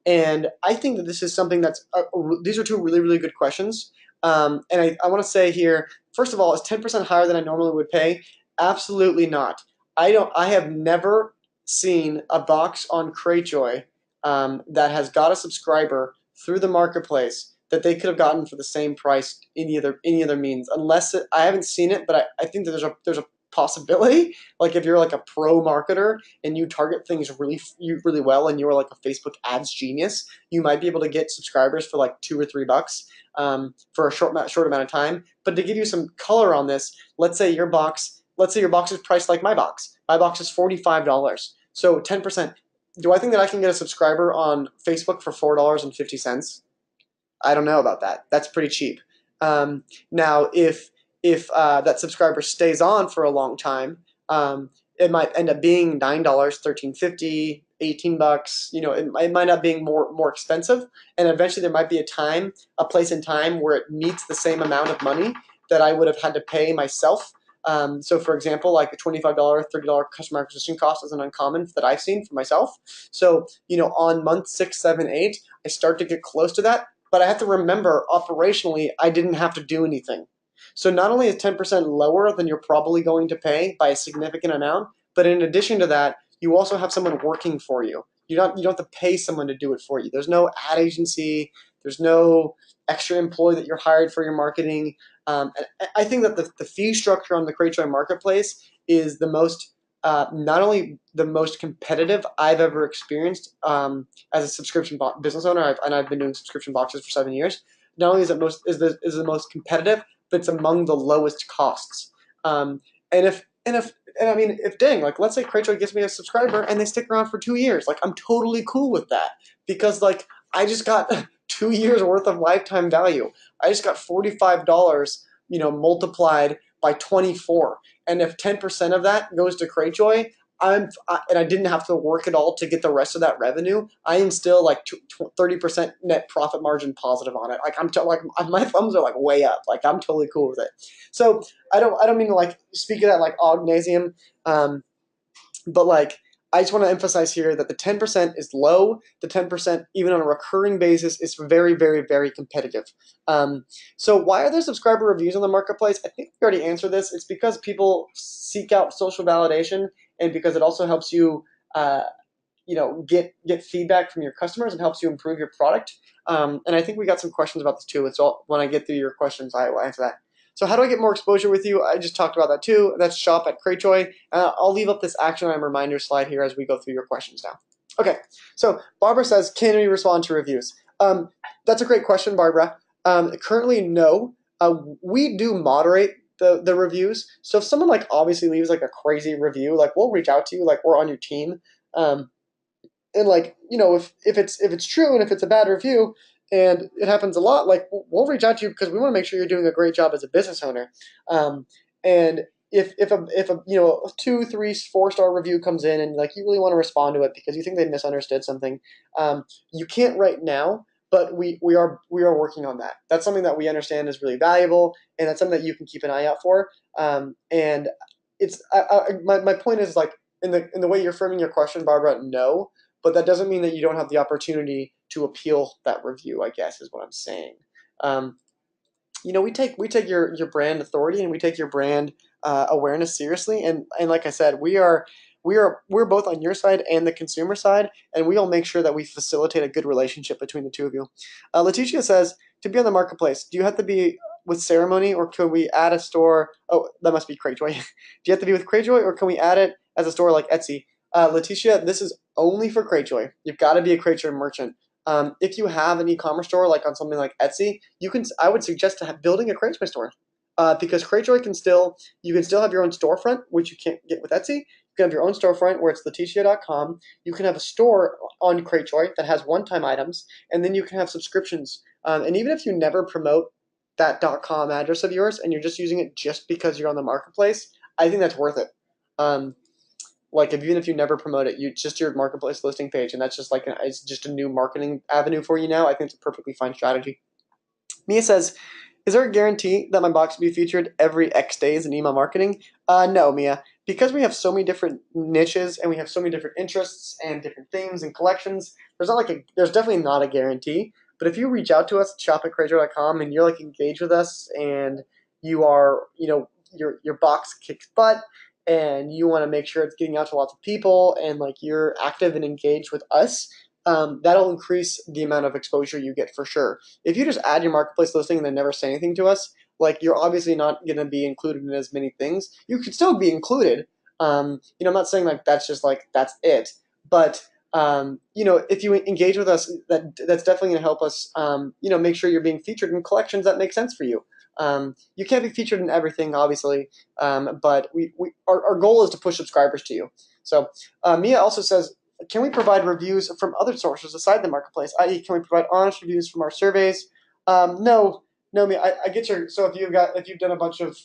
And I think that this is something these are two really, really good questions. And I want to say here, first of all, is 10% higher than I normally would pay? Absolutely not. I have never seen a box on Cratejoy that has got a subscriber through the marketplace that they could have gotten for the same price any other means. I haven't seen it, but I think that there's a possibility. Like if you're like a pro marketer and you target things really well, and you're like a Facebook ads genius, you might be able to get subscribers for like $2 or $3 for a short amount of time. But to give you some color on this, let's say your box is priced like my box. My box is $45. So 10%. Do I think that I can get a subscriber on Facebook for $4.50? I don't know about that. That's pretty cheap. Now, if that subscriber stays on for a long time, it might end up being $9, $13.50, $18. It might end up being more expensive, and eventually there might be a place in time where it meets the same amount of money that I would have had to pay myself. So, for example, like a $25, $30 customer acquisition cost isn't uncommon that I've seen for myself. So, on month 6, 7, 8, I start to get close to that. But I have to remember, operationally, I didn't have to do anything. So not only is 10% lower than you're probably going to pay by a significant amount, but in addition to that, you also have someone working for you. You don't have to pay someone to do it for you. There's no ad agency. There's no extra employee that you're hired for your marketing. I think that the fee structure on the Cratejoy marketplace is not only the most competitive I've ever experienced as a subscription business owner, I've been doing subscription boxes for 7 years. Not only is it the most competitive, but it's among the lowest costs. And I mean, if dang, like let's say Cratejoy gives me a subscriber and they stick around for 2 years, like I'm totally cool with that, because like I just got 2 years worth of lifetime value. I just got $45, multiplied by 24. And if 10% of that goes to Cratejoy, and I didn't have to work at all to get the rest of that revenue, I am still like 30% net profit margin positive on it. Like my thumbs are like way up. Like I'm totally cool with it. So I don't mean to like speak of that like ad nauseum, but like I just want to emphasize here that the 10% is low. The 10%, even on a recurring basis, is very, very, very competitive. So why are there subscriber reviews on the marketplace? I think we already answered this. It's because people seek out social validation, and because it also helps you, get feedback from your customers and helps you improve your product. And I think we got some questions about this too. So when I get through your questions, I will answer that. So how do I get more exposure with you? I just talked about that too. That's shop@Cratejoy. I'll leave up this action item reminder slide here as we go through your questions now. Okay, so Barbara says, can we respond to reviews? That's a great question, Barbara. Currently, no. We do moderate the reviews. So if someone like obviously leaves like a crazy review, like we'll reach out to you, like we're on your team. And like, if it's true and if it's a bad review, and it happens a lot, like we'll reach out to you because we want to make sure you're doing a great job as a business owner. And if a 2, 3, 4-star review comes in and like you really want to respond to it because you think they misunderstood something, you can't right now, but we are working on that. That's something that we understand is really valuable, and that's something that you can keep an eye out for. And it's my point is like in the way you're framing your question, Barbara, no. But that doesn't mean that you don't have the opportunity to appeal that review, I guess, is what I'm saying. We take your brand authority and we take your brand awareness seriously. And like I said, we're both on your side and the consumer side, and we'll make sure that we facilitate a good relationship between the two of you. Letitia says, to be on the marketplace, do you have to be with Ceremony, or can we add a store? Oh, that must be Cratejoy. Do you have to be with Cratejoy, or can we add it as a store like Etsy? Letitia, this is only for Cratejoy. You've got to be a Cratejoy merchant. If you have an e-commerce store like on something like Etsy, I would suggest building a Cratejoy store, because Cratejoy can still you can still have your own storefront, which you can't get with Etsy. You can have your own storefront where it's leticia.com. You can have a store on Cratejoy that has one-time items, and then you can have subscriptions. And even if you never promote that .com address of yours and you're just using it just because you're on the marketplace, I think that's worth it. Um, like even if you never promote it, you just your marketplace listing page, and that's just like it's just a new marketing avenue for you now. I think it's a perfectly fine strategy. Mia says, "Is there a guarantee that my box will be featured every X days in email marketing?" No, Mia. Because we have so many different niches and we have so many different interests and different themes and collections, there's definitely not a guarantee. But if you reach out to us at shop@cratejoy.com and you're like engaged with us and you are, your box kicks butt and you want to make sure it's getting out to lots of people and like you're active and engaged with us, that'll increase the amount of exposure you get for sure. If you just add your marketplace listing and then never say anything to us, like you're obviously not going to be included in as many things. You could still be included. I'm not saying like that's just like that's it, but if you engage with us, that's definitely going to help us. Make sure you're being featured in collections that make sense for you. You can't be featured in everything, obviously, but our goal is to push subscribers to you. So Mia also says, can we provide reviews from other sources aside the marketplace? I.e., can we provide honest reviews from our surveys? No, no, Mia. I get your. So if you've done a bunch of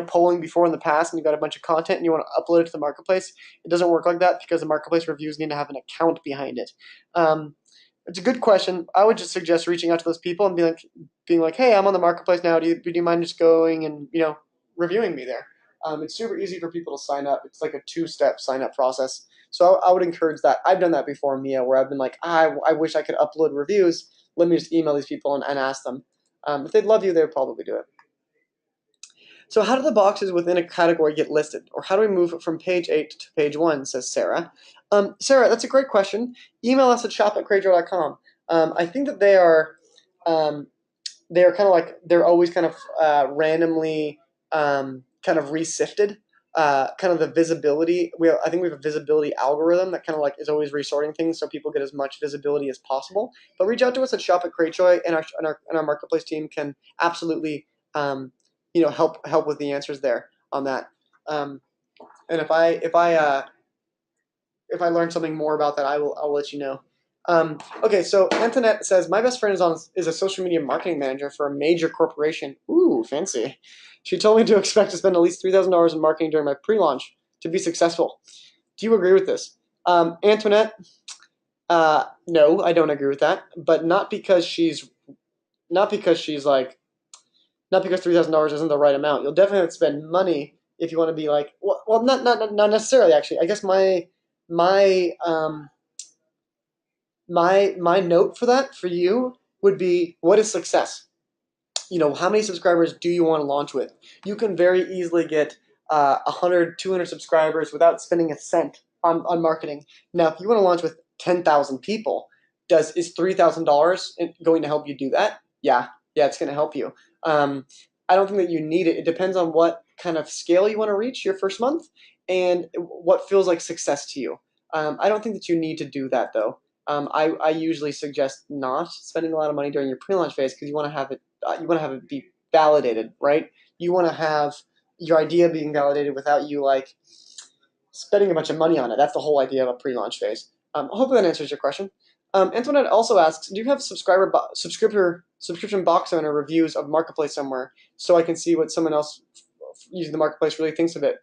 polling before in the past and you've got a bunch of content and you want to upload it to the marketplace, it doesn't work like that because the marketplace reviews need to have an account behind it. It's a good question. I would just suggest reaching out to those people and being like, hey, I'm on the marketplace now. Do you mind just going and reviewing me there? It's super easy for people to sign up. It's like a two-step sign up process. So I would encourage that. I've done that before, Mia, where I've been like, I wish I could upload reviews. Let me just email these people and ask them. If they'd love you, they'd probably do it. So how do the boxes within a category get listed? Or how do we move it from page 8 to page 1, says Sarah. Sarah, that's a great question. Email us at shop@cratejoy.com. I think that they're kind of like, they're always kind of randomly kind of resifted. Kind of the visibility. I think we have a visibility algorithm that kind of like is always resorting things so people get as much visibility as possible. But reach out to us at shop@cratejoy, and our marketplace team can absolutely help with the answers there on that. And if I learn something more about that, I'll let you know. Okay, so Antoinette says, my best friend is a social media marketing manager for a major corporation. Ooh, fancy. She told me to expect to spend at least $3,000 in marketing during my pre-launch to be successful. Do you agree with this? Antoinette, no, I don't agree with that, but not because $3,000 isn't the right amount. You'll definitely have to spend money if you want to be like, well, not necessarily actually. I guess my my note for that for you would be, what is success? How many subscribers do you want to launch with? You can very easily get 100, 200 subscribers without spending a cent on marketing. Now, if you want to launch with 10,000 people, is $3,000 going to help you do that? Yeah, it's going to help you. I don't think that you need it. It depends on what kind of scale you want to reach your first month and what feels like success to you. I don't think that you need to do that though. I usually suggest not spending a lot of money during your pre-launch phase because you want to have it be validated, right? You want to have your idea being validated without you like spending a bunch of money on it. That's the whole idea of a pre-launch phase. Hopefully that answers your question. Antoinette also asks, do you have subscription box owner reviews of Marketplace somewhere so I can see what someone else using the Marketplace really thinks of it?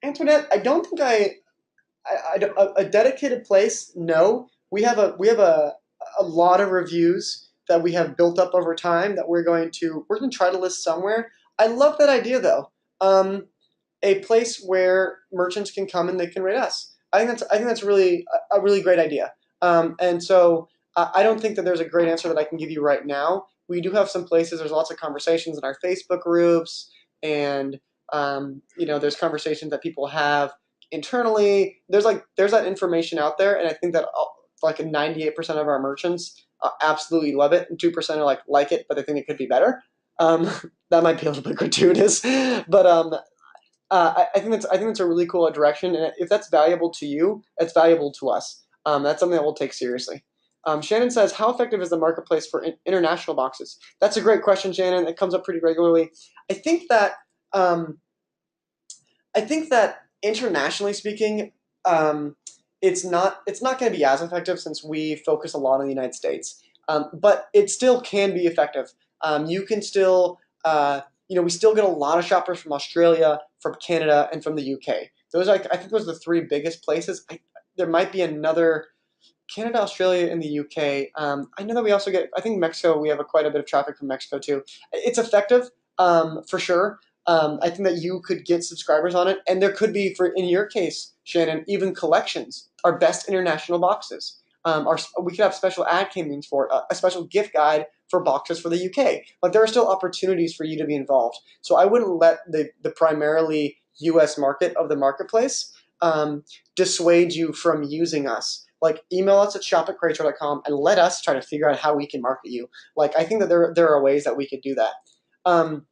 Antoinette, I don't think a dedicated place. No, we have a lot of reviews that we have built up over time that we're going to try to list somewhere. I love that idea though. A place where merchants can come and they can rate us. I think that's really a really great idea. And so I don't think that there's a great answer that I can give you right now. We do have some places. There's lots of conversations in our Facebook groups, and there's conversations that people have internally. There's that information out there, and I think that like 98% of our merchants absolutely love it, and 2% are like it, but they think it could be better. Um, that might be a little bit gratuitous, but I think that's a really cool direction, and if that's valuable to you, it's valuable to us. That's something that we'll take seriously. Shannon says, how effective is the marketplace for international boxes? That's a great question, Shannon. It comes up pretty regularly. I think that um, I think that internationally speaking, um, it's not going to be as effective since we focus a lot on the United States. But it still can be effective. You can still, we still get a lot of shoppers from Australia, from Canada, and from the UK. Those are, I think those are the three biggest places. There might be another Canada, Australia, and the UK. I know that we also get, I think Mexico, we have quite a bit of traffic from Mexico too. It's effective for sure. I think that you could get subscribers on it, and there could be, for in your case, Shannon, even collections, our best international boxes. We could have special ad campaigns for it, a special gift guide for boxes for the UK. But there are still opportunities for you to be involved. So I wouldn't let the primarily US market of the marketplace dissuade you from using us. Like, email us at shop@cratejoy.com and let us try to figure out how we can market you. Like, I think that there are ways that we could do that. Um,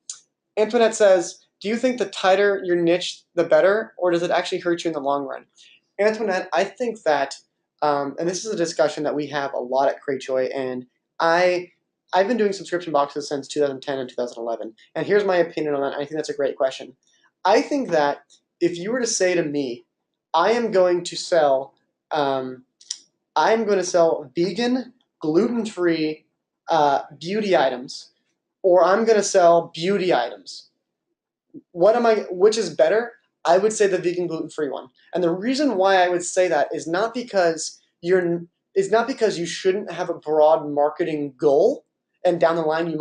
Antoinette says, do you think the tighter your niche, the better, or does it actually hurt you in the long run? Antoinette, I think that, and this is a discussion that we have a lot at Cratejoy, and I, I've been doing subscription boxes since 2010 and 2011, and here's my opinion on that. I think that's a great question. I think that if you were to say to me, I am going to sell, um, I'm going to sell vegan, gluten-free beauty items, or I'm going to sell beauty items, which is better? I would say the vegan gluten-free one. And the reason why I would say that is not because you shouldn't have a broad marketing goal, and down the line you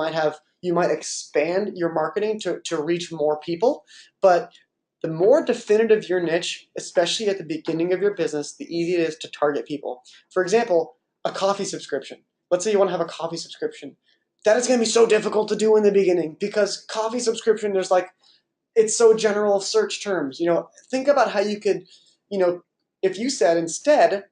might expand your marketing to reach more people, but the more definitive your niche, especially at the beginning of your business, the easier it is to target people. For example, a coffee subscription. Let's say you want to have a coffee subscription. That is going to be so difficult to do in the beginning because coffee subscription, there's like it's so general of search terms. Think about how you could, you know, if you said instead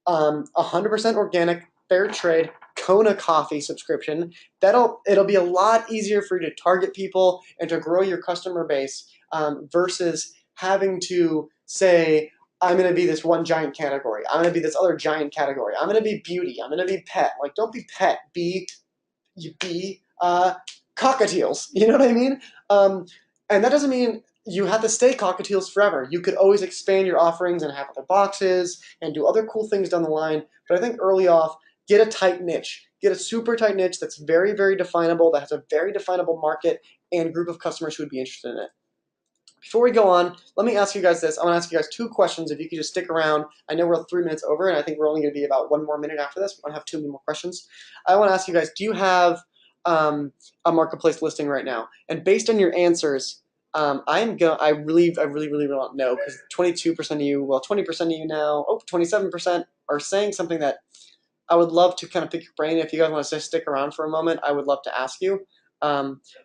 100% organic, fair trade Kona coffee subscription, it'll be a lot easier for you to target people and to grow your customer base versus having to say, I'm going to be this one giant category. I'm going to be this other giant category. I'm going to be beauty. I'm going to be pet. Like, don't be pet. Be cockatiels. You know what I mean? And that doesn't mean you have to stay cockatiels forever. You could always expand your offerings and have other boxes and do other cool things down the line. But I think early off, get a tight niche. Get a super tight niche that's very, very definable, that has a very definable market and group of customers who would be interested in it. Before we go on, let me ask you guys this. I want to ask you guys two questions. If you could just stick around. I know we're 3 minutes over, and I think we're only going to be about one more minute after this. We're going to have two more questions. I want to ask you guys, do you have a marketplace listing right now? And based on your answers, I really want to know, because 22% of you, well, 20% of you now, 27% are saying something that I would love to kind of pick your brain. If you guys want to stick around for a moment, I would love to ask you.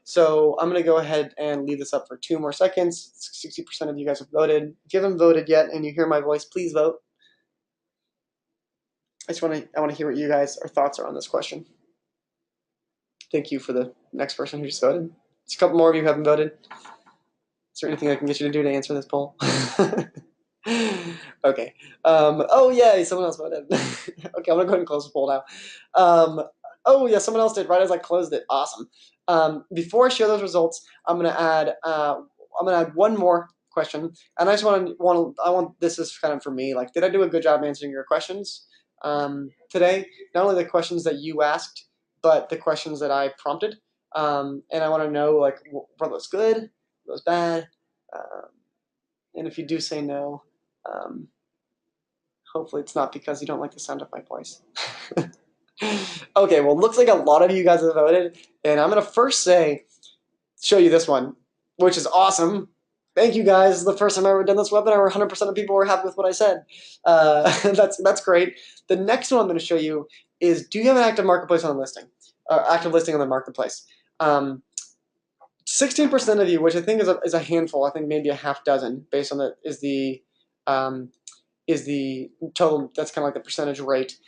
So I'm going to go ahead and leave this up for 2 more seconds. 60% of you guys have voted. If you haven't voted yet and you hear my voice, please vote. I want to hear what you guys' thoughts are on this question. Thank you for the next person who just voted. There's a couple more of you who haven't voted. Is there anything I can get you to do to answer this poll? Okay. Oh, yeah, someone else voted. Okay, I'm going to go ahead and close the poll now. Oh, yeah, someone else did right as I closed it. Awesome. Before I share those results, I'm going to add one more question. And I just this is kind of for me. Like, did I do a good job answering your questions today? Not only the questions that you asked, but the questions that I prompted. And I want to know, like, were those good? Were those bad? And if you do say no, hopefully it's not because you don't like the sound of my voice. Okay, well, looks like a lot of you guys have voted, and I'm going to first show you this one, which is awesome. Thank you guys. The first time I ever done this webinar, 100% of people were happy with what I said. That's great. The next one I'm going to show you is, do you have an active marketplace on the listing? Active listing on the marketplace. 16% of you, which I think is a handful, I think maybe a half dozen, based on is the total. That's kind of like the percentage rate.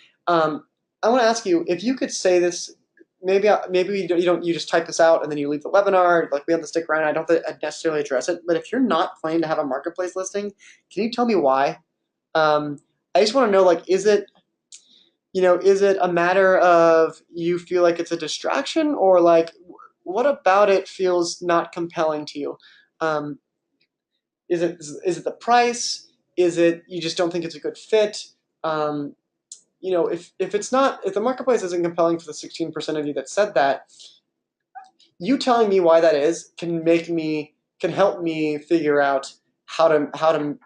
I want to ask you if you could say this. Maybe you just type this out and then you leave the webinar. Like, we have to stick around. I don't have to necessarily address it, but if you're not planning to have a marketplace listing, can you tell me why? I just want to know, like, is it is it a matter of you feel like it's a distraction, or like what about it feels not compelling to you? Um, is it the price? Is it you just don't think it's a good fit? Um, if it's not, if the marketplace isn't compelling for the 16% of you that said that, you telling me why that is can help me figure out how to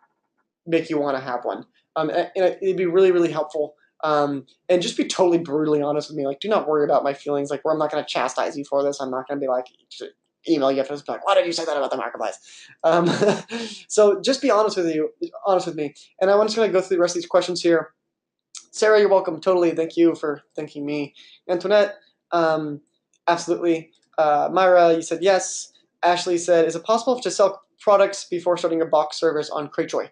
make you want to have one. And it'd be really, really helpful. And just be totally brutally honest with me. Like, do not worry about my feelings. Like, where I'm not going to chastise you for this. I'm not going to be like, email you after this, be like, why did you say that about the marketplace? Um, so just be honest with me. And I'm just going to go through the rest of these questions here. Sarah, you're welcome. Totally. Thank you for thanking me. Antoinette, um, absolutely. Myra, you said yes. Ashley said, is it possible to sell products before starting a box service on Cratejoy?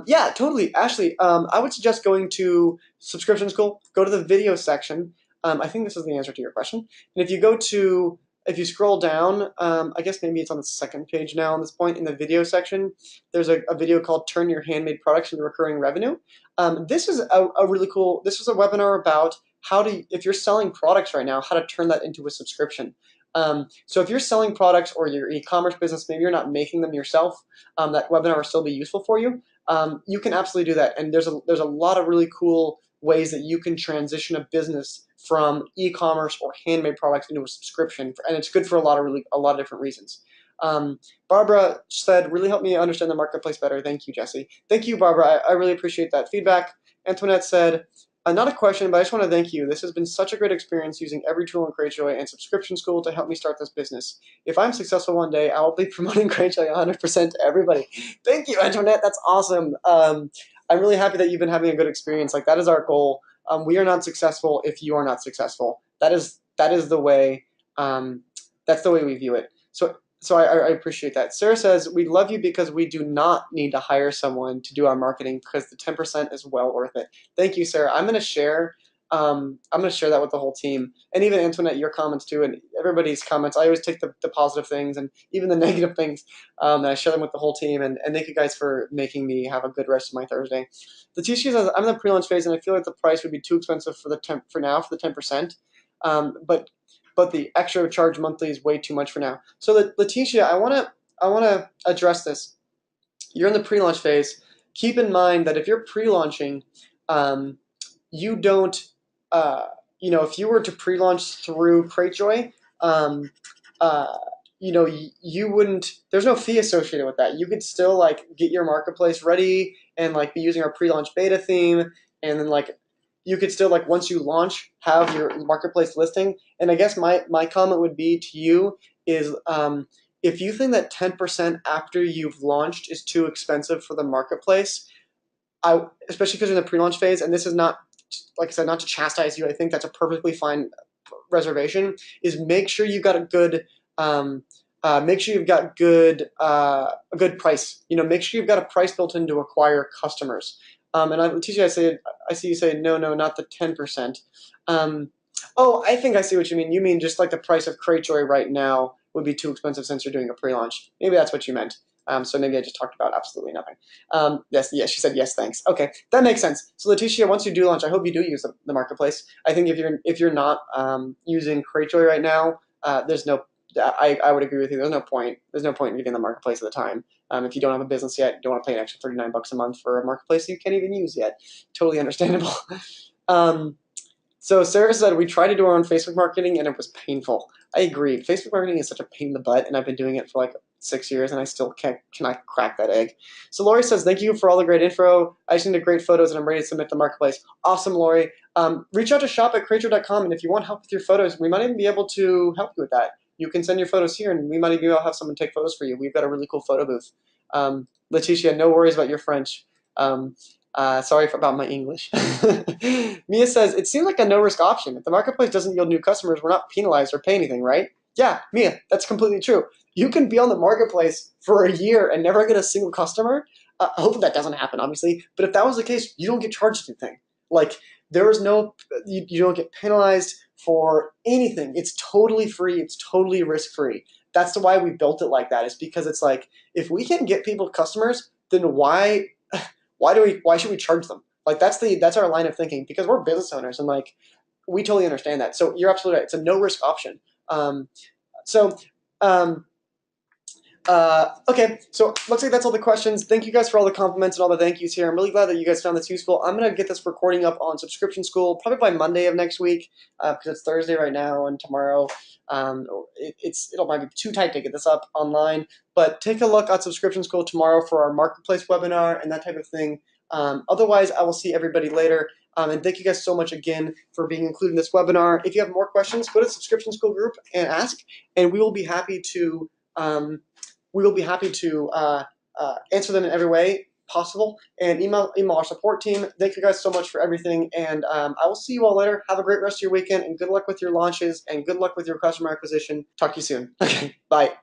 Yeah, totally. Ashley, I would suggest going to Subscription School, go to the video section. I think this is the answer to your question. And if you scroll down, I guess maybe it's on the second page now on this point in the video section, there's a video called Turn Your Handmade Products into Recurring Revenue. This is a really cool, this was a webinar about if you're selling products right now, how to turn that into a subscription. So if you're selling products or your e-commerce business, maybe you're not making them yourself, that webinar will still be useful for you. You can absolutely do that. And there's a lot of really cool ways that you can transition a business from e-commerce or handmade products into a subscription, and it's good for a lot of different reasons. Barbara said, really helped me understand the marketplace better. Thank you, Jesse. Thank you, Barbara. I really appreciate that feedback. Antoinette said, not a question, but I just want to thank you. This has been such a great experience using every tool in Cratejoy and Subscription School to help me start this business. If I'm successful one day, I will be promoting Cratejoy 100% to everybody. Thank you, Antoinette. That's awesome. I'm really happy that you've been having a good experience. Like, that is our goal. We are not successful if you are not successful. That is the way. That's the way we view it. So I appreciate that. Sarah says, we love you because we do not need to hire someone to do our marketing because the 10% is well worth it. Thank you, Sarah. I'm going to share that with the whole team, and even Antoinette, your comments too, and everybody's comments. I always take the positive things and even the negative things, and I share them with the whole team. And thank you guys for making me have a good rest of my Thursday. Letitia says, I'm in the pre-launch phase, and I feel like the price would be too expensive for the 10%. But the extra charge monthly is way too much for now. So Letitia, I wanna address this. You're in the pre-launch phase. Keep in mind that if you're pre-launching, you don't, if you were to pre-launch through Cratejoy, um, uh, you wouldn't. There's no fee associated with that. You could still like get your marketplace ready and like be using our pre-launch beta theme, and then like you could still like once you launch have your marketplace listing. And I guess my comment would be to you is if you think that 10% after you've launched is too expensive for the marketplace, especially because you're in the pre-launch phase, and this is not, like I said, not to chastise you. I think that's a perfectly fine reservation. Is make sure you've got a good a good price. Make sure you've got a price built in to acquire customers. And Letitia, I see you say no, not the 10%. Oh, I think I see what you mean. You mean just like the price of Cratejoy right now would be too expensive since you're doing a pre-launch. Maybe that's what you meant. So maybe I just talked about absolutely nothing. Yes, she said yes, thanks. Okay, that makes sense. So Letitia, once you do launch, I hope you do use the marketplace. I think if you're not using Cratejoy right now, there's no. I would agree with you. There's no point. There's no point in getting the marketplace at the time. If you don't have a business yet, you don't want to pay an extra $39 a month for a marketplace you can't even use yet. Totally understandable. So Sarah said we tried to do our own Facebook marketing and it was painful. I agreed. Facebook marketing is such a pain in the butt, and I've been doing it for like 6 years, and I still cannot crack that egg. So Lori says, thank you for all the great info. I just need great photos, and I'm ready to submit the marketplace. Awesome, Lori. Reach out to shop@cratejoy.com, and if you want help with your photos, we might even be able to help you with that. You can send your photos here, and we might even be able to have someone take photos for you. We've got a really cool photo booth. Letitia, no worries about your French. Sorry about my English. Mia says, it seems like a no-risk option. If the marketplace doesn't yield new customers, we're not penalized or pay anything, right? Yeah, Mia, that's completely true. You can be on the marketplace for a year and never get a single customer. I hope that doesn't happen, obviously. But if that was the case, you don't get charged anything. Like, there is no, you don't get penalized for anything. It's totally free. It's totally risk-free. That's why we built it like that. Is because it's like, if we can get people customers, then why should we charge them? Like that's our line of thinking because we're business owners and like we totally understand that. So you're absolutely right. It's a no risk option. So um, okay, so looks like that's all the questions. Thank you guys for all the compliments and all the thank yous here. I'm really glad that you guys found this useful. I'm gonna get this recording up on Subscription School probably by Monday of next week because it's Thursday right now and tomorrow. It'll might be too tight to get this up online, but take a look at Subscription School tomorrow for our marketplace webinar and that type of thing. Otherwise, I will see everybody later. And thank you guys so much again for being included in this webinar. If you have more questions, go to the Subscription School group and ask, and we will be happy to. Answer them in every way possible and email our support team. Thank you guys so much for everything, and I will see you all later. Have a great rest of your weekend, and good luck with your launches, and good luck with your customer acquisition. Talk to you soon. Okay, bye.